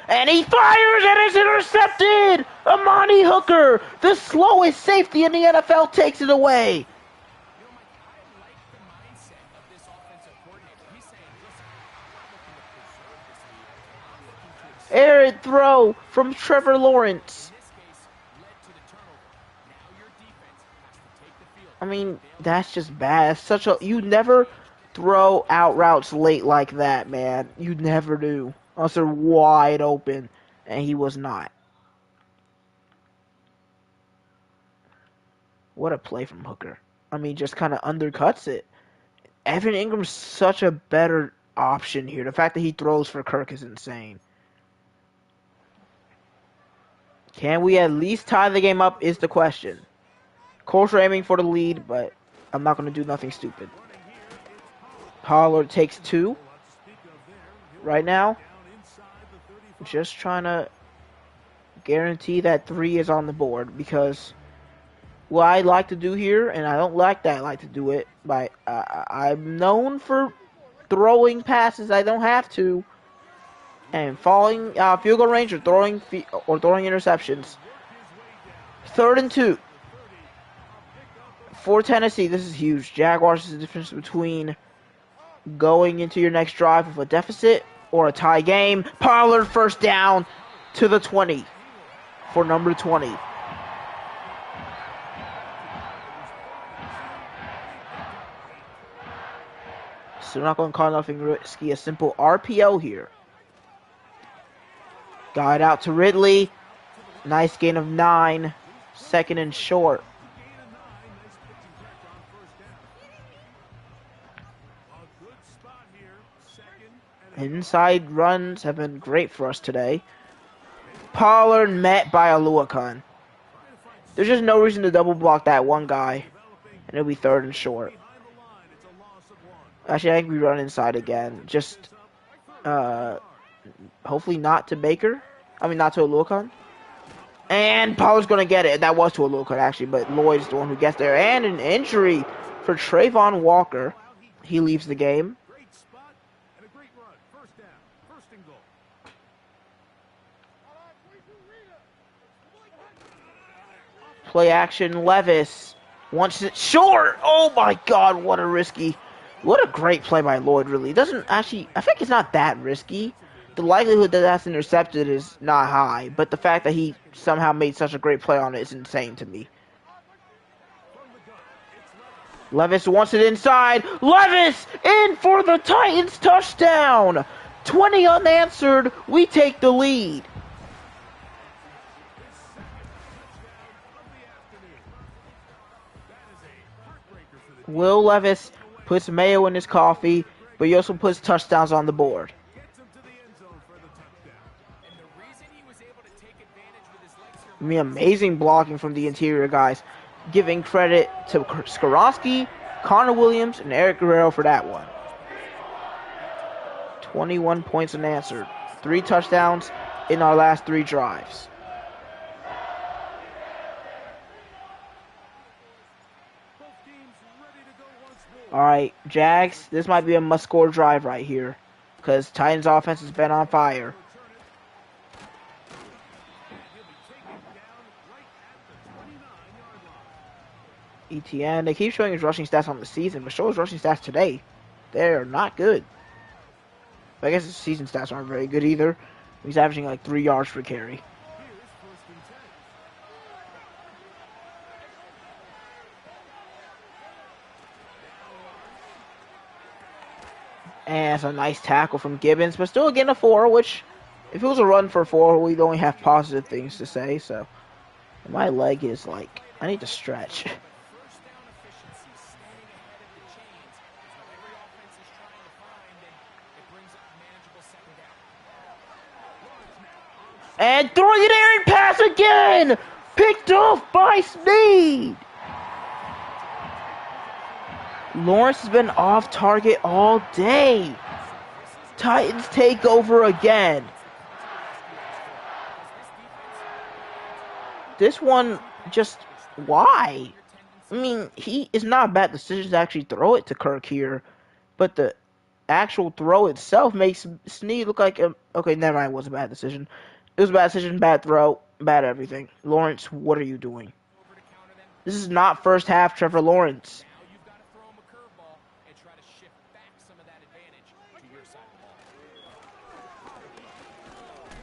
And he fires and it's intercepted! Amani Hooker, the slowest safety in the NFL, takes it away. Errant throw from Trevor Lawrence. I mean, that's just bad. You never throw out routes late like that, man. You never do. Unless they're wide open, and he was not. What a play from Hooker. I mean, just kind of undercuts it. Evan Ingram's such a better option here. The fact that he throws for Kirk is insane. Can we at least tie the game up is the question. Colts are aiming for the lead, but I'm not going to do nothing stupid. Pollard takes 2 right now. Just trying to guarantee that 3 is on the board, because what I like to do here, and I don't like that I like to do it, but I'm known for throwing passes I don't have to, and falling field goal range, or throwing interceptions. 3rd and 2 for Tennessee. This is huge. Jaguars is the difference between going into your next drive with a deficit or a tie game. Pollard first down to the 20 for number 20. So we're not going to call nothing risky. A simple RPO here. Got out to Ridley. Nice gain of 9. 2nd and short. Inside runs have been great for us today. Pollard met by Aluakun. There's just no reason to double block that one guy. and it'll be 3rd and short. Behind the line, it's a loss of 1. Actually, I think we run inside again. Just hopefully not to Baker. I mean, not to Aluakon. And Pollard's going to get it. That was to Aluakon, actually, but Lloyd's the one who gets there. And an injury for Trayvon Walker. He leaves the game. Great spot and a great run. First down. First and goal. Play action. Levis wants it short. Oh my God, what a great play by Lloyd, really. It doesn't actually, I think it's not that risky. The likelihood that that's intercepted is not high, but the fact that he somehow made such a great play on it is insane to me. Levis wants it inside. Levis in for the Titans touchdown. 20 unanswered. We take the lead. Will Levis puts mayo in his coffee, but he also puts touchdowns on the board. Gets him to the end zone for the touchdown. And the reason he was able to take advantage with his legs here. I mean, amazing blocking from the interior guys. Giving credit to Skoronski, Connor Williams, and Eric Guerrero for that one. 21 points unanswered. 3 touchdowns in our last 3 drives. Both teams ready to go once more. All right, Jags, this might be a must-score drive right here because Titans' offense has been on fire. ETN, they keep showing his rushing stats on the season, but show his rushing stats today. They're not good. But I guess his season stats aren't very good either. He's averaging like 3 yards per carry. And it's a nice tackle from Gibbons, but still getting a 4, which, if it was a run for 4, we'd only have positive things to say, so. My leg is like, I need to stretch. First down efficiency, staying ahead of the chains. It's what every offense is trying to find, and it brings up manageable second down. And throwing an errant pass again! Picked off by Snead! Lawrence has been off target all day. Titans take over again. This one, just, why? I mean, it's not a bad decision to actually throw it to Kirk here, but the actual throw itself makes Snead look like a... Okay, never mind, it was a bad decision. It was a bad decision, bad throw, bad everything. Lawrence, what are you doing? This is not first half Trevor Lawrence. Now you've got to throw him a curveball and try to shift back some of that advantage to your side of the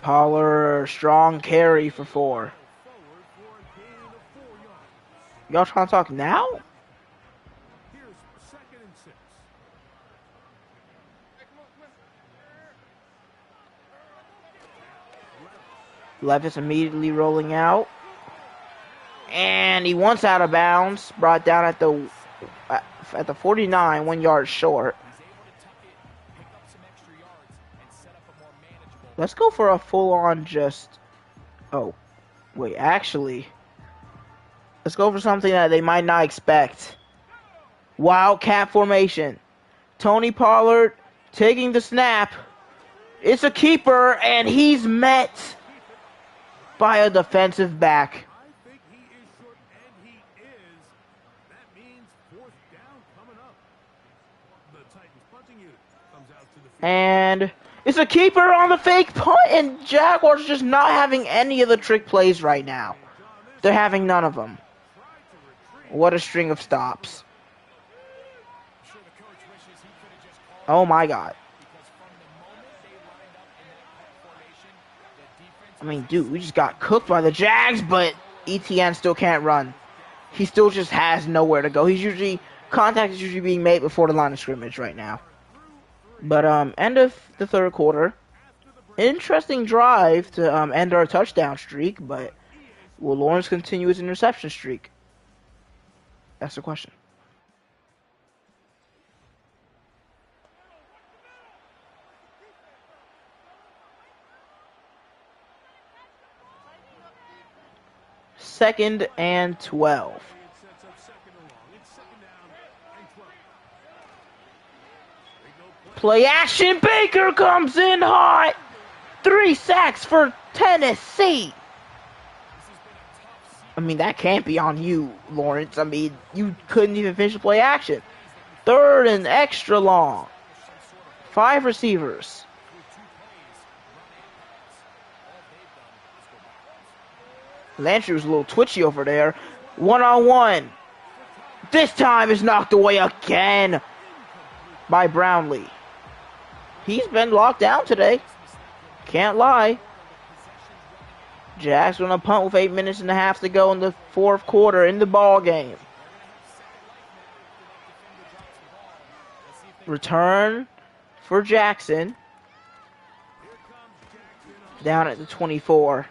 ball. Pollard, strong carry for 4. Y'all trying to talk now? Here's 2nd and 6. Levis immediately rolling out. And he wants out of bounds. Brought down at the 49, 1 yard short. He's able to tuck it, pick up some extra yards, and set up a more manageable. Let's go for a full-on just... Oh, wait, actually... Let's go for something that they might not expect. Wildcat formation. Tony Pollard taking the snap. It's a keeper, and he's met by a defensive back. I think he is short, and he is. That means 4th down coming up. The Titans punting unit comes out to the field. And it's a keeper on the fake punt, and Jaguars just not having any of the trick plays right now. They're having none of them. What a string of stops. I'm sure the coach wishes he could have just called Oh my God. because from the moment they lined up in that punt formation, the defense I mean, dude, we just got cooked by the Jags, but ETN still can't run. He still just has nowhere to go. Contact is usually being made before the line of scrimmage right now. But, end of the 3rd quarter. Interesting drive to end our touchdown streak, but will Lawrence continue his interception streak? That's the question. Second and 12. It sets up 2nd and long. It's 2nd Play action. Baker comes in hot. 3 sacks for Tennessee. I mean, that can't be on you, Lawrence. I mean, you couldn't even finish the play action. 3rd and extra long. 5 receivers. Landry was a little twitchy over there. 1-on-1. This time is knocked away again by Brownlee. He's been locked down today. Can't lie. Jags gonna punt with 8 minutes and a half to go in the 4th quarter in the ball game. Return for Jackson. Down at the 24.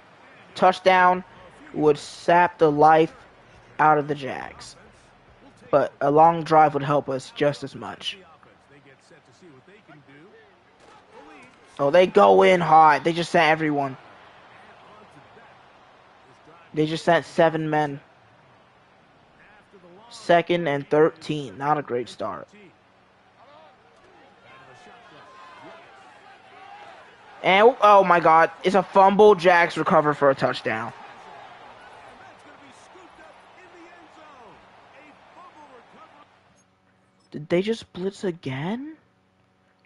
Touchdown would sap the life out of the Jags. But a long drive would help us just as much. Oh, they go in hard. They just sent everyone. They just sent 7 men. 2nd and 13. Not a great start. And, oh my God, it's a fumble. Jags recover for a touchdown. Did they just blitz again?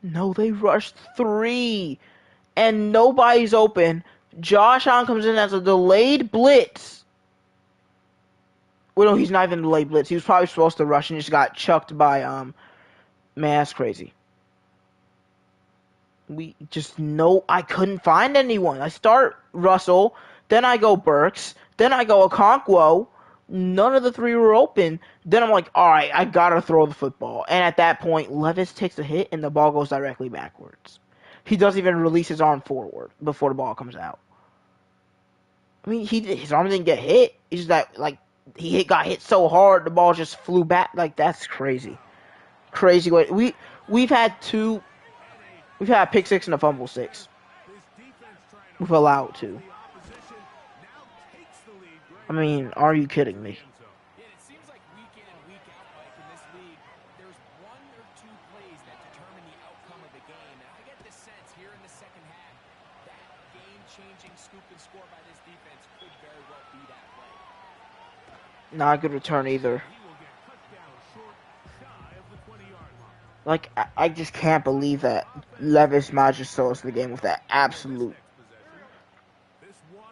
No, they rushed 3. And nobody's open. Josh Allen comes in as a delayed blitz. Well, no, he's not even a delayed blitz. He was probably supposed to rush and just got chucked by, man, that's crazy. I couldn't find anyone. I start Russell, then I go Burks, then I go Okonkwo. None of the 3 were open. Then I'm like, all right, I gotta throw the football. And at that point, Levis takes a hit and the ball goes directly backwards. He doesn't even release his arm forward before the ball comes out. I mean, his arm didn't get hit. It's just that, like, got hit so hard, the ball just flew back. Like, that's crazy. Crazy way. We've had a pick 6 and a fumble 6. We've allowed 2. I mean, are you kidding me? Yeah, it seems like week in and week out, Mike, in this league, there's 1 or 2 plays that determine the outcome of the game. And I get the sense here in the second half that game-changing scoop and score by this defense could very well be that play. Not a good return either. Like, I just can't believe that Levis might just sold us the game with that absolute.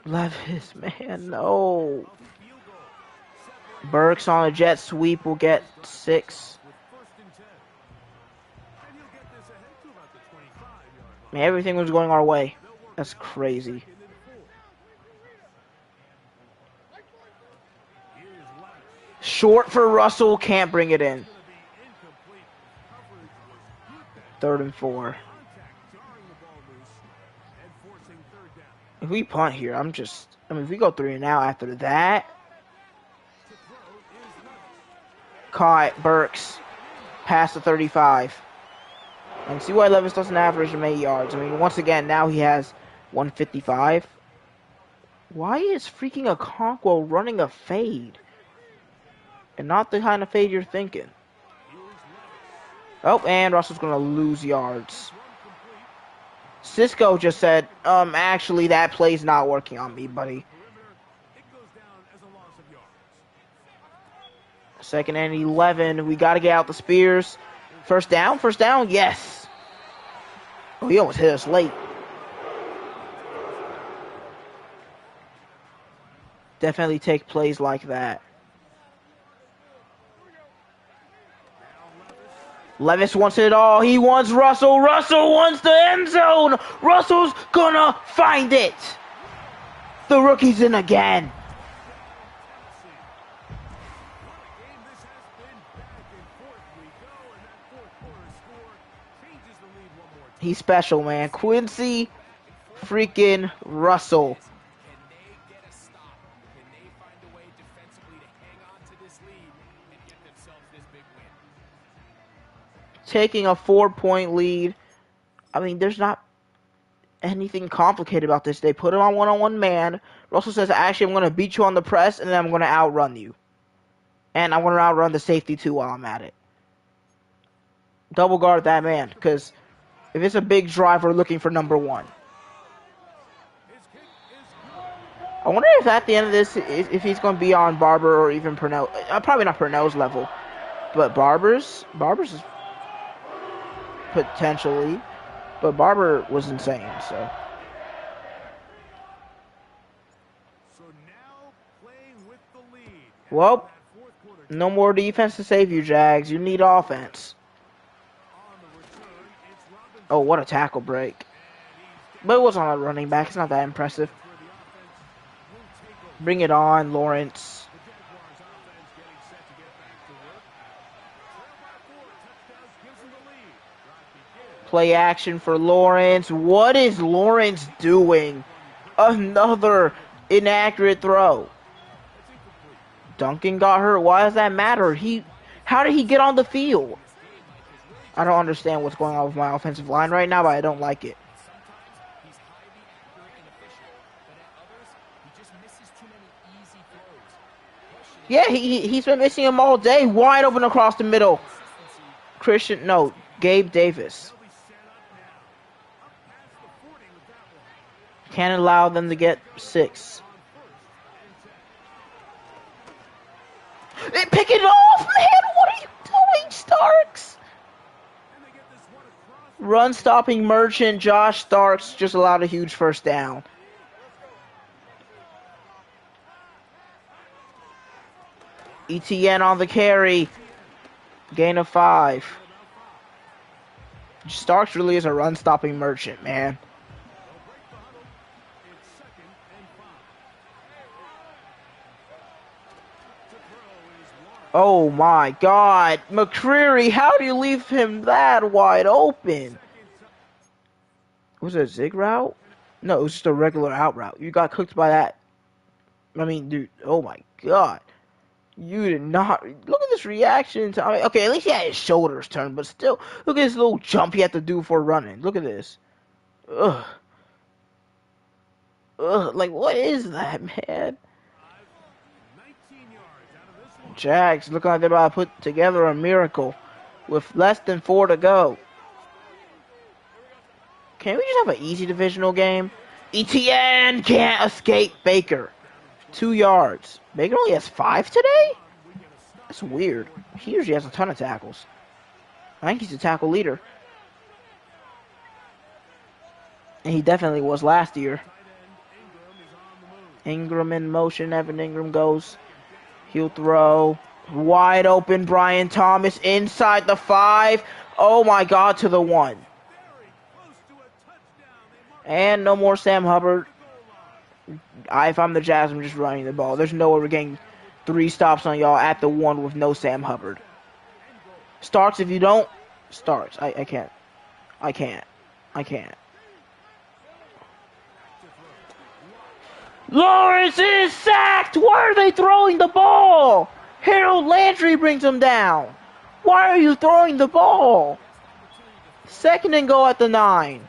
Levis, man, no. Burks on a jet sweep will get 6. Man, everything was going our way. That's crazy. Short for Russell, can't bring it in. 3rd and 4. If we punt here, if we go 3 and out after that. Caught Burks past the 35. And see why Levis doesn't average him 8 yards. I mean, once again, now he has 155. Why is freaking Okonkwo running a fade? And not the kind of fade you're thinking. Oh, and Russell's going to lose yards. Cisco just said, actually, that play's not working on me, buddy. 2nd and 11. We got to get out the Spears. First down, yes. Oh, he almost hit us late. Definitely take plays like that. Levis wants it all. He wants Russell. Russell wants the end zone. Russell's gonna find it. The rookie's in again. He's special, man. Quincy freaking Russell. Taking a 4-point lead. I mean, there's not anything complicated about this. They put him on one-on-one man. Russell says, actually, I'm going to beat you on the press, and then I'm going to outrun you. And I'm going to outrun the safety, too, while I'm at it. Double guard that man, because If it's a big drive, we're looking for number one. His kick is good. I wonder if at the end of this, if he's going to be on Barber or even Purnell. Probably not Purnell's level, but Barber's is potentially. But Barber was insane, so. So now playing with the lead. Well, That fourth quarter no more defense to save you, Jags. You need offense. on the return. It's Robinson. Oh, what a tackle break. But it was on a running back. It's not that impressive. Where the offense will take over. Bring it on, Lawrence. The Jaguars offense getting set to get back to work. Trail by 4. Touchdowns gives them the lead. Drive begins. Play action for Lawrence. What is Lawrence doing? Another inaccurate throw. It's incomplete. Duncan got hurt. Why does that matter? How did he get on the field? I don't understand what's going on with my offensive line right now, but I don't like it. Sometimes he's highly accurate and efficient, but at others, he just misses too many easy throws. Questioning Yeah, he's been missing him all day. Wide open across the middle. consistency. Gabe Davis. They'll be set up now. Up past the 40 with that one. Can't allow them to get 6. On first and 10. Pick it off, man! What are you doing, Starks? And they get this one across. Run stopping merchant Josh Starks just allowed a huge first down. ETN on the carry. Gain of 5. Starks really is a run stopping merchant, man. They'll break the huddle. It's second and 5. To throw is Lawrence. Oh my god. McCreary, how do you leave him that wide open? Was it a zig route? No, it was just a regular out route. You got cooked by that. I mean, dude, oh my god. You did not. Look at this reaction. Okay, at least he had his shoulders turned, but still, look at this little jump he had to do for running. Look at this. Ugh. Like, what is that, man? 19 yards out of this one. Jags look like they're about to put together a miracle with less than 4 to go. Can we just have an easy divisional game? ETN can't escape Baker. 2 yards. Baker only has 5 today? That's weird. He usually has a ton of tackles. I think he's a tackle leader. And he definitely was last year. Ingram in motion. Evan Ingram goes. He'll throw. Wide open. Brian Thomas inside the 5. Oh my god, to the 1. Very close to a touchdown. They mark And no more Sam Hubbard. If I'm the Jazz, I'm just running the ball. There's no way we're getting 3 stops on y'all at the 1 with no Sam Hubbard. Starks, if you don't. Starks. I can't. I can't. Lawrence is sacked! Why are they throwing the ball? Harold Landry brings him down. Why are you throwing the ball? 2nd and goal at the 9.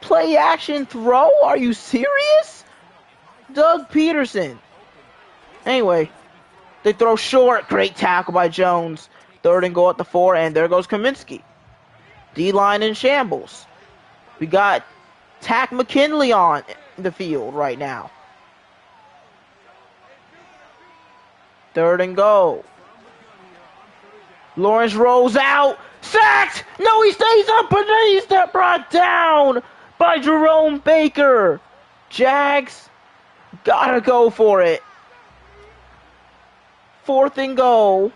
Play action throw? Are you serious? Doug Peterson. Anyway, they throw short. Great tackle by Jones. 3rd and goal at the 4, and there goes Kaminsky. D-line in shambles. We got Tack McKinley on the field right now. 3rd and goal. Lawrence rolls out. Sacked! No, he stays up, but he's brought down by Jerome Baker. Jags gotta go for it. 4th and goal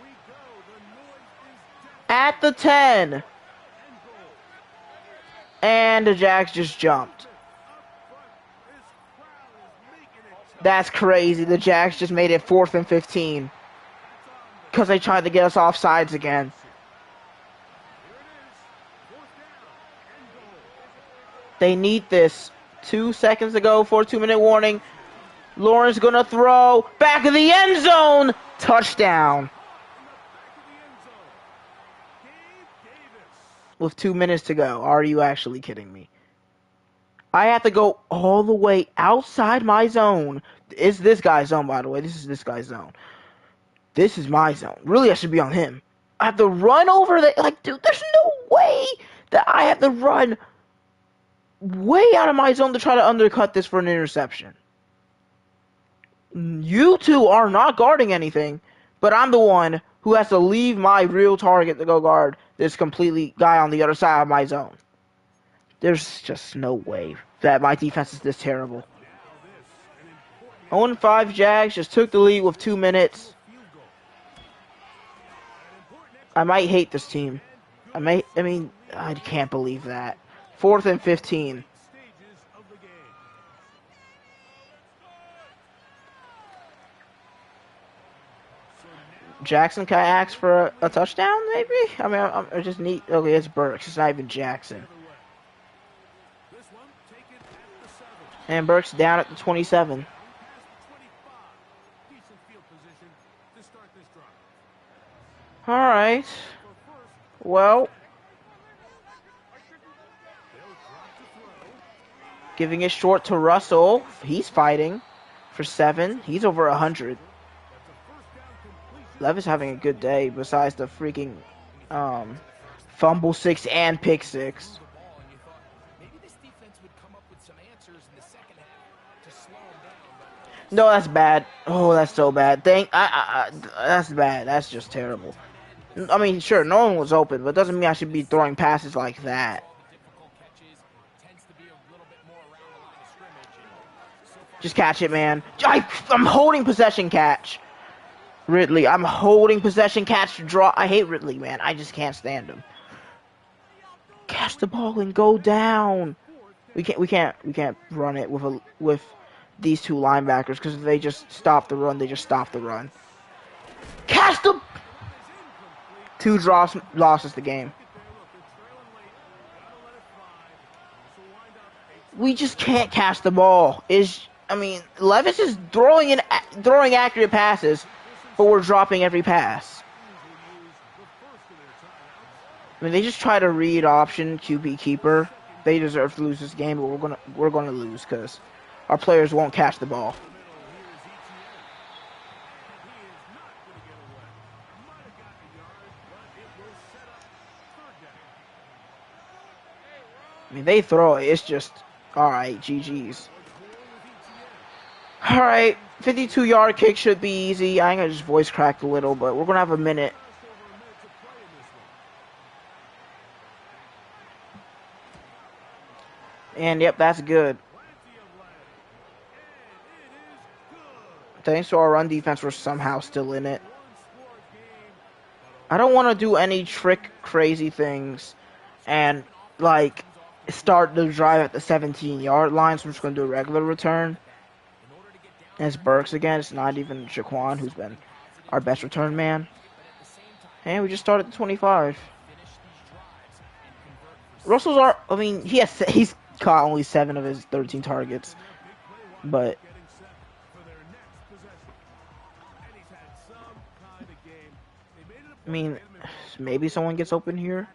at the 10. And the Jags just jumped. That's crazy. The Jags just made it 4th and 15. Because they tried to get us off sides again. They need this. 2 seconds to go for a 2-minute warning. Lawrence gonna throw. Back of the end zone. Touchdown. With 2 minutes to go. Are you actually kidding me? I have to go all the way outside my zone. It's this guy's zone, by the way. This is this guy's zone. This is my zone. Really, I should be on him. I have to run over there. Like, dude, there's no way that I have to run way out of my zone to try to undercut this for an interception. You two are not guarding anything, but I'm the one who has to leave my real target to go guard this completely guy on the other side of my zone. There's just no way that my defense is this terrible. 0-5 Jags just took the lead with 2 minutes. I might hate this team. I can't believe that. 4th and 15. Jackson, can I ask for a touchdown, maybe? I mean, I just need... Okay, it's Burks. It's not even Jackson. And Burks down at the 27. Alright. Well. Giving it short to Russell. He's fighting for 7. He's over 100. Levis having a good day besides the freaking fumble 6 and pick 6. No, that's bad. Oh, that's so bad. That's bad. That's just terrible. I mean, sure, no one was open, but it doesn't mean I should be throwing passes like that. Just catch it, man. I'm holding possession catch. Ridley, I'm holding possession catch to draw. I hate Ridley, man. I just can't stand him. Catch the ball and go down. We can't run it with these two linebackers because if they just stop the run, they just stop the run. Catch the 2 drops losses the game. We just can't catch the ball. Levis is throwing accurate passes, but we're dropping every pass. I mean, they just try to read option QB keeper. They deserve to lose this game, but we're gonna lose because our players won't catch the ball. I mean, they throw it. It's just alright. GG's. Alright, 52-yard kick should be easy. I ain't gonna just voice crack a little, but we're gonna have a minute. And yep, that's good. Thanks to our run defense, we're somehow still in it. I don't want to do any trick crazy things and like start the drive at the 17-yard line, so I'm just gonna do a regular return. And it's Burks again. It's not even Shaquan, who's been our best return man. And we just started at the 25. He's caught only 7 of his 13 targets. But I mean, maybe someone gets open here.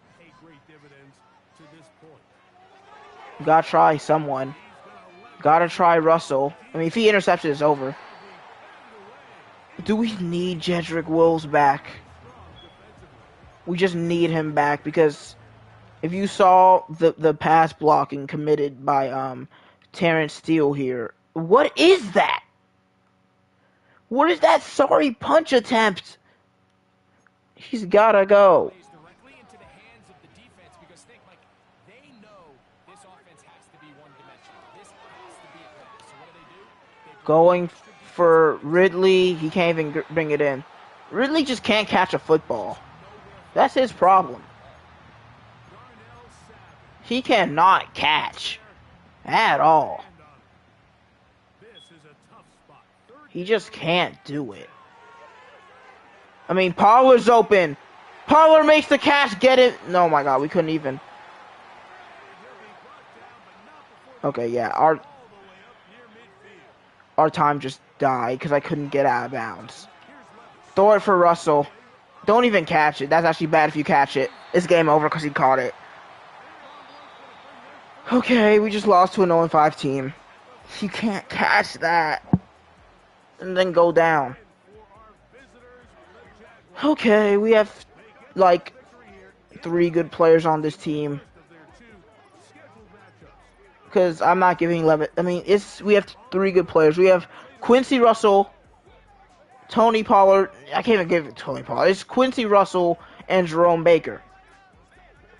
Gotta try someone. Gotta try Russell. I mean, if he intercepts it, it's over. Do we need Jedrick Wills back? We just need him back because if you saw the pass blocking committed by Terrence Steele here, what is that? What is that sorry punch attempt? He's gotta go. Going for Ridley. He can't even bring it in. Ridley just can't catch a football. That's his problem. He cannot catch at all. He just can't do it. I mean, Pollard's open. Pollard makes the catch. Get it. No, my God. We couldn't even. Okay, yeah. Our time just died because I couldn't get out of bounds. Throw it for Russell. Don't even catch it. That's actually bad if you catch it. It's game over because he caught it. Okay, we just lost to an 0-5 team. You can't catch that. And then go down. Okay, we have like three good players on this team. of their two scheduled matchups. Because I'm not giving Levitt. I mean, we have three good players. We have Quincy Russell, Tony Pollard. I can't even give it Tony Pollard. It's Quincy Russell and Jerome Baker.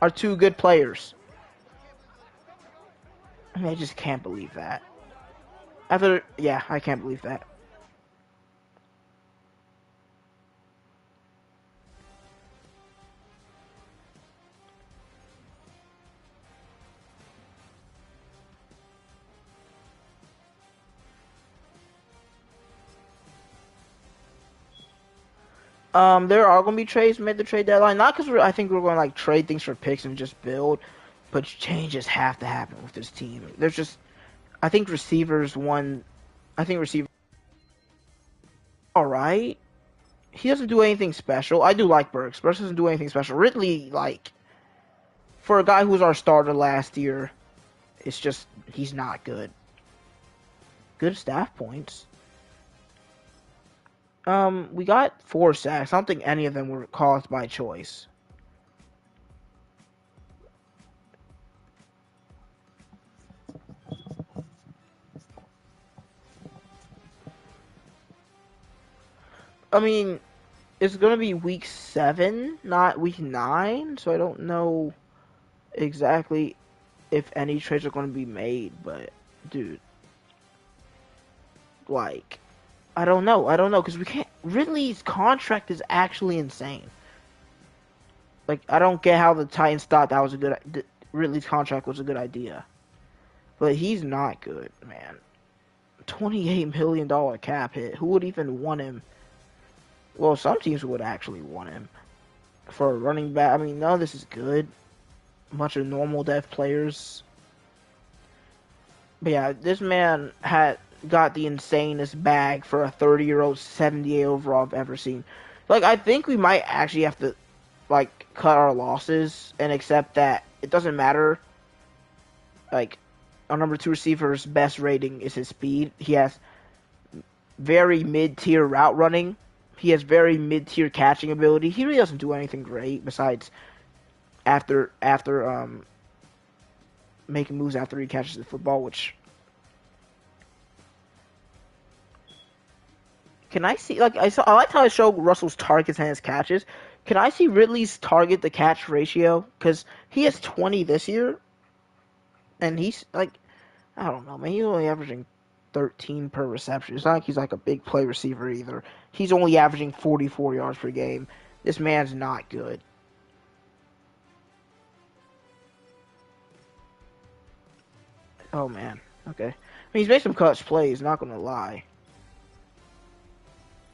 Are two good players. I mean, I just can't believe that. I can't believe that. There are going to be trades made the trade deadline. Not because I think we're going to like trade things for picks and just build, but changes have to happen with this team. There's just, I think receivers all right. He doesn't do anything special. I do like Burks. Burks doesn't do anything special. Ridley, like, for a guy who was our starter last year, it's just, he's not good. Good staff points. We got 4 sacks. I don't think any of them were caused by choice. I mean, it's going to be week 7, not week 9, so I don't know exactly if any trades are going to be made, but, dude, like, I don't know, because we can't, Ridley's contract is actually insane. Like, I don't get how the Titans thought that was Ridley's contract was a good idea. But he's not good, man. $28 million cap hit. Who would even want him? Well, some teams would actually want him. For a running back, I mean, none of this is good. A bunch of normal depth players. But yeah, this man got the insanest bag for a 30-year-old 78 overall I've ever seen. Like, I think we might actually have to, like, cut our losses and accept that it doesn't matter. Like, our number 2 receiver's best rating is his speed. He has very mid-tier route running. He has very mid-tier catching ability. He really doesn't do anything great besides after making moves after he catches the football, which can I see, like, I like how I showed Russell's targets and his catches. Can I see Ridley's target to catch ratio? Because he has 20 this year, and he's like, I don't know, man. He's only averaging 13 per reception. It's not like he's like a big play receiver either. He's only averaging 44 yards per game. This man's not good. Oh, man. Okay. I mean, he's made some clutch plays, not gonna lie.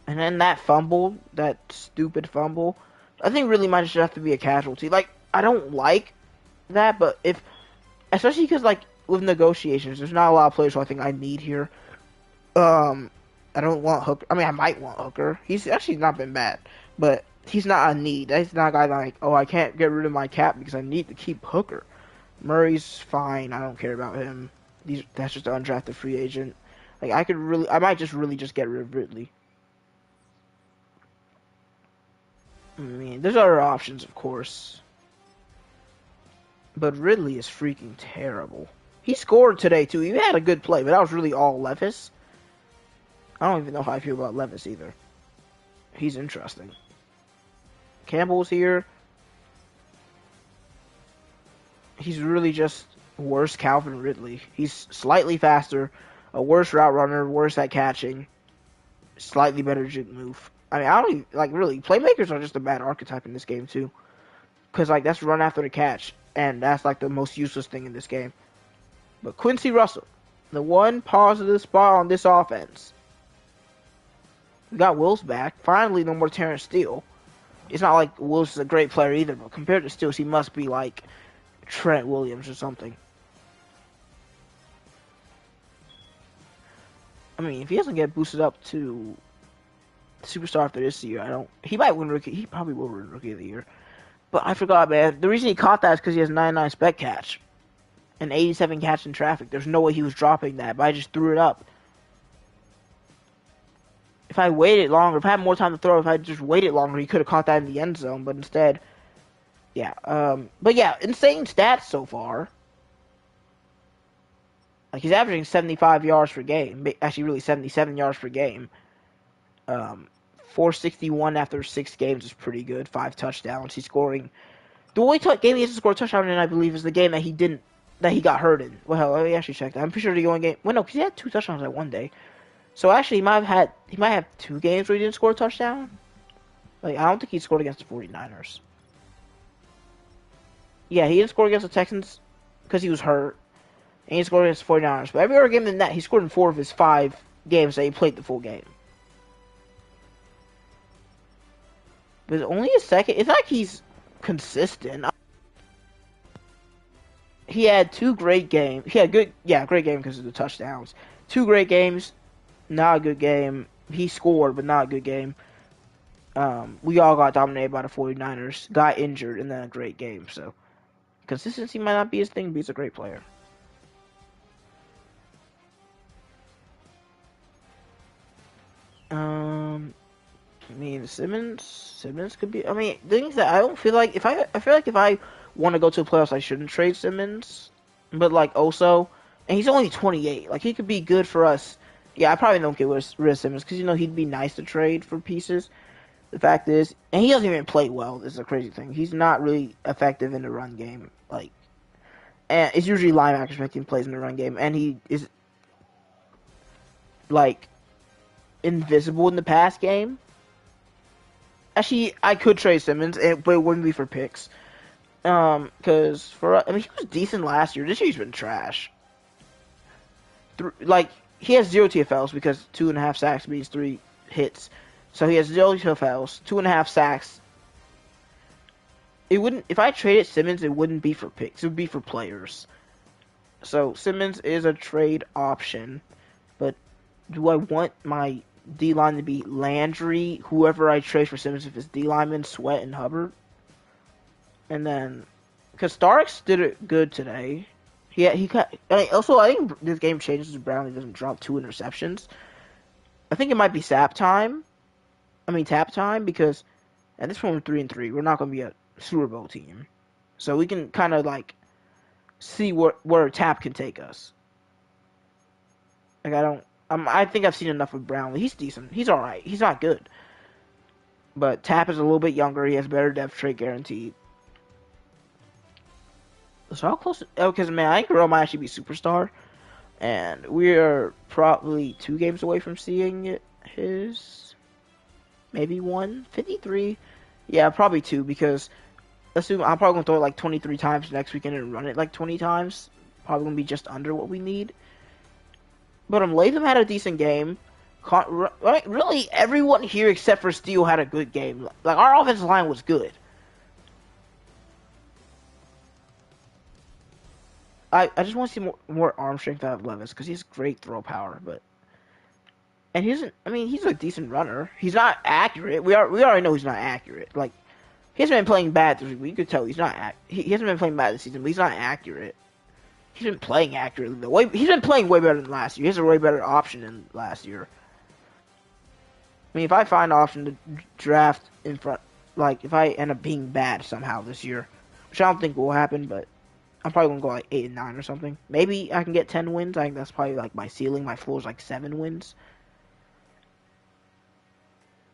And then that fumble, that stupid fumble, I think really might just have to be a casualty. Like, I don't like that, but especially because, like, with negotiations, there's not a lot of players who I think I need here. I don't want Hooker. I mean, I might want Hooker. He's actually not been bad, but he's not a need. He's not a guy like, oh, I can't get rid of my cap because I need to keep Hooker. Murray's fine. I don't care about him. That's just an undrafted free agent. Like, I might just really just get rid of Ridley. I mean, there's other options, of course. But Ridley is freaking terrible. He scored today, too. He had a good play, but that was really all Levis. I don't even know how I feel about Levis, either. He's interesting. Campbell's here. He's really just worse Calvin Ridley. He's slightly faster, a worse route runner, worse at catching, slightly better juke move. I mean, I don't even, like, really, playmakers are just a bad archetype in this game, too. Because, like, that's run after the catch, and that's, like, the most useless thing in this game. But Quincy Russell, the one positive spot on this offense. We got Wills back. Finally, no more Terrence Steele. It's not like Wills is a great player either, but compared to Steele, he must be, like, Trent Williams or something. I mean, if he doesn't get boosted up to superstar after this year, he might win rookie. He probably will win rookie of the year. But I forgot, man. The reason he caught that is because he has 99 spec catch and 87 catch in traffic. There's no way he was dropping that, but I just threw it up. If I waited longer, if I had more time to throw, if I just waited longer, he could have caught that in the end zone. But instead, Yeah. But yeah, insane stats so far. Like he's averaging 75 yards per game. Actually, really 77 yards per game. Um, 461 after 6 games is pretty good. 5 touchdowns. He's scoring. The only game he hasn't scored a touchdown in, I believe, is the game that he got hurt in. Well, let me actually check that. I'm pretty sure the only game. Well, no, because he had 2 touchdowns that one day. So actually, he might have 2 games where he didn't score a touchdown. Like I don't think he scored against the 49ers. Yeah, he didn't score against the Texans because he was hurt, and he scored against the 49ers. But every other game than that, he scored in 4 of his 5 games that he played the full game. But it's only a second. It's not like he's consistent. He had 2 great games. He had great game because of the touchdowns. 2 great games, not a good game. He scored, but not a good game. We all got dominated by the 49ers, got injured, and then a great game. So consistency might not be his thing, but he's a great player. I mean, Simmons could be. I mean, the thing is that I don't feel like I feel like if I want to go to the playoffs, I shouldn't trade Simmons. But like also, and he's only 28. Like he could be good for us. Yeah, I probably don't get rid of Simmons because he'd be nice to trade for pieces. The fact is, and he doesn't even play well. This is a crazy thing. He's not really effective in the run game. Like, and it's usually linebackers making plays in the run game, and he is like invisible in the pass game. Actually, I could trade Simmons, but it wouldn't be for picks. Because he was decent last year. This year he's been trash. Like he has 0 TFLs because 2.5 sacks means 3 hits. So he has 0 TFLs, 2.5 sacks. It wouldn't. If I traded Simmons, it wouldn't be for picks. It would be for players. So Simmons is a trade option, but do I want my D line to be Landry, whoever I trade for Simmons, if it's D lineman, Sweat, and Hubbard? And then, because Starks did it good today. He got. Also, I think this game changes if Brownlee doesn't drop 2 interceptions. I think it might be tap time because at this point we're 3-3. We're not going to be a Super Bowl team, so we can kind of like see where tap can take us. Like I think I've seen enough of Brownlee. He's decent. He's all right. He's not good, but Tap is a little bit younger. He has better depth trait guaranteed. So how close? Because man, I think Girl might actually be superstar, and we are probably 2 games away from seeing his. Maybe 1 53. Yeah, probably 2 because assume I'm probably gonna throw it like 23 times next weekend and run it like 20 times. Probably gonna be just under what we need. But Latham had a decent game. Really, everyone here except for Steele had a good game. Like our offensive line was good. I just want to see more arm strength out of Levis because he's great throw power, and he isn't. I mean, he's a decent runner. He's not accurate. We already know he's not accurate. Like he hasn't been playing bad this week. You could tell he's not. He hasn't been playing bad this season, but he's not accurate. He's been playing accurately though. He's been playing way better than last year. He has a way better option than last year. I mean, if I find an option to draft in front, like if I end up being bad somehow this year, which I don't think will happen, but I'm probably gonna go like 8 and 9 or something. Maybe I can get 10 wins. I think that's probably like my ceiling. My floor is like 7 wins.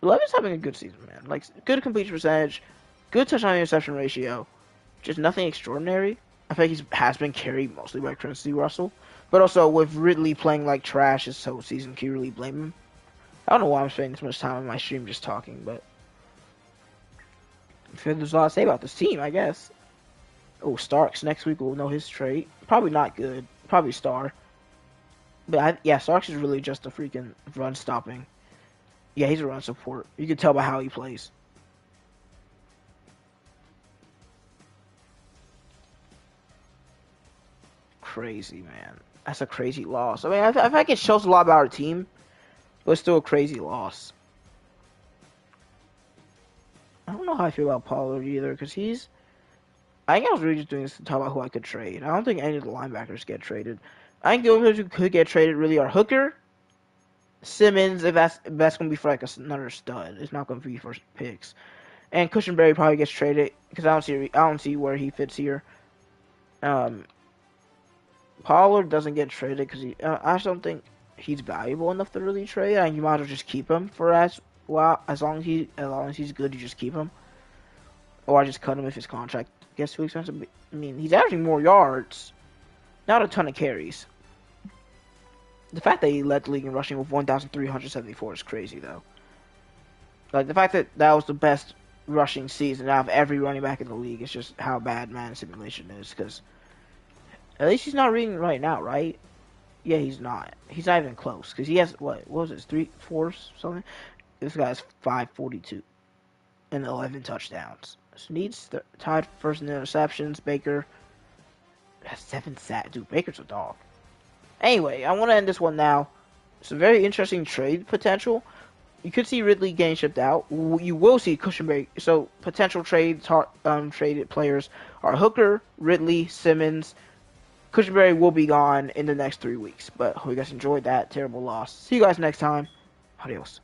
Levin's having a good season, man. Like good completion percentage, good touchdown interception ratio, just nothing extraordinary. I think he has been carried mostly by Quincy Russell, but also with Ridley playing like trash this whole season, can you really blame him? I don't know why I'm spending this much time on my stream just talking, but I feel there's a lot to say about this team, I guess. Oh, Starks next week we'll know his trait. Probably not good. Probably star. But yeah, Starks is really just a freaking run stopping. Yeah, he's a run support. You can tell by how he plays. Crazy, man. That's a crazy loss. I mean, I feel like it shows a lot about our team, but it's still a crazy loss. I don't know how I feel about Pollard either, because I think I was really just doing this to talk about who I could trade. I don't think any of the linebackers get traded. I think the only ones who could get traded really are Hooker, Simmons, if that's going to be for like another stud. It's not going to be for picks. And Cushionberry probably gets traded because I don't see where he fits here. Pollard doesn't get traded because I just don't think he's valuable enough to really trade. And you might as well just keep him for as well as long as he's good. You just keep him, or I just cut him if his contract gets too expensive. I mean, he's averaging more yards, not a ton of carries. The fact that he led the league in rushing with 1,374 is crazy, though. Like, the fact that that was the best rushing season out of every running back in the league is just how bad Madden Simulation is, because at least he's not reading right now, right? Yeah, he's not. He's not even close, because he has, what was it, 3, 4, something? This guy's 542 and 11 touchdowns. Snead's tied first in interceptions. Baker has 7 sacks. Dude, Baker's a dog. Anyway, I want to end this one now. It's a very interesting trade potential. You could see Ridley getting shipped out. You will see Cushionberry. So potential traded players are Hooker, Ridley, Simmons. Cushionberry will be gone in the next 3 weeks. But hope you guys enjoyed that terrible loss. See you guys next time. Adios.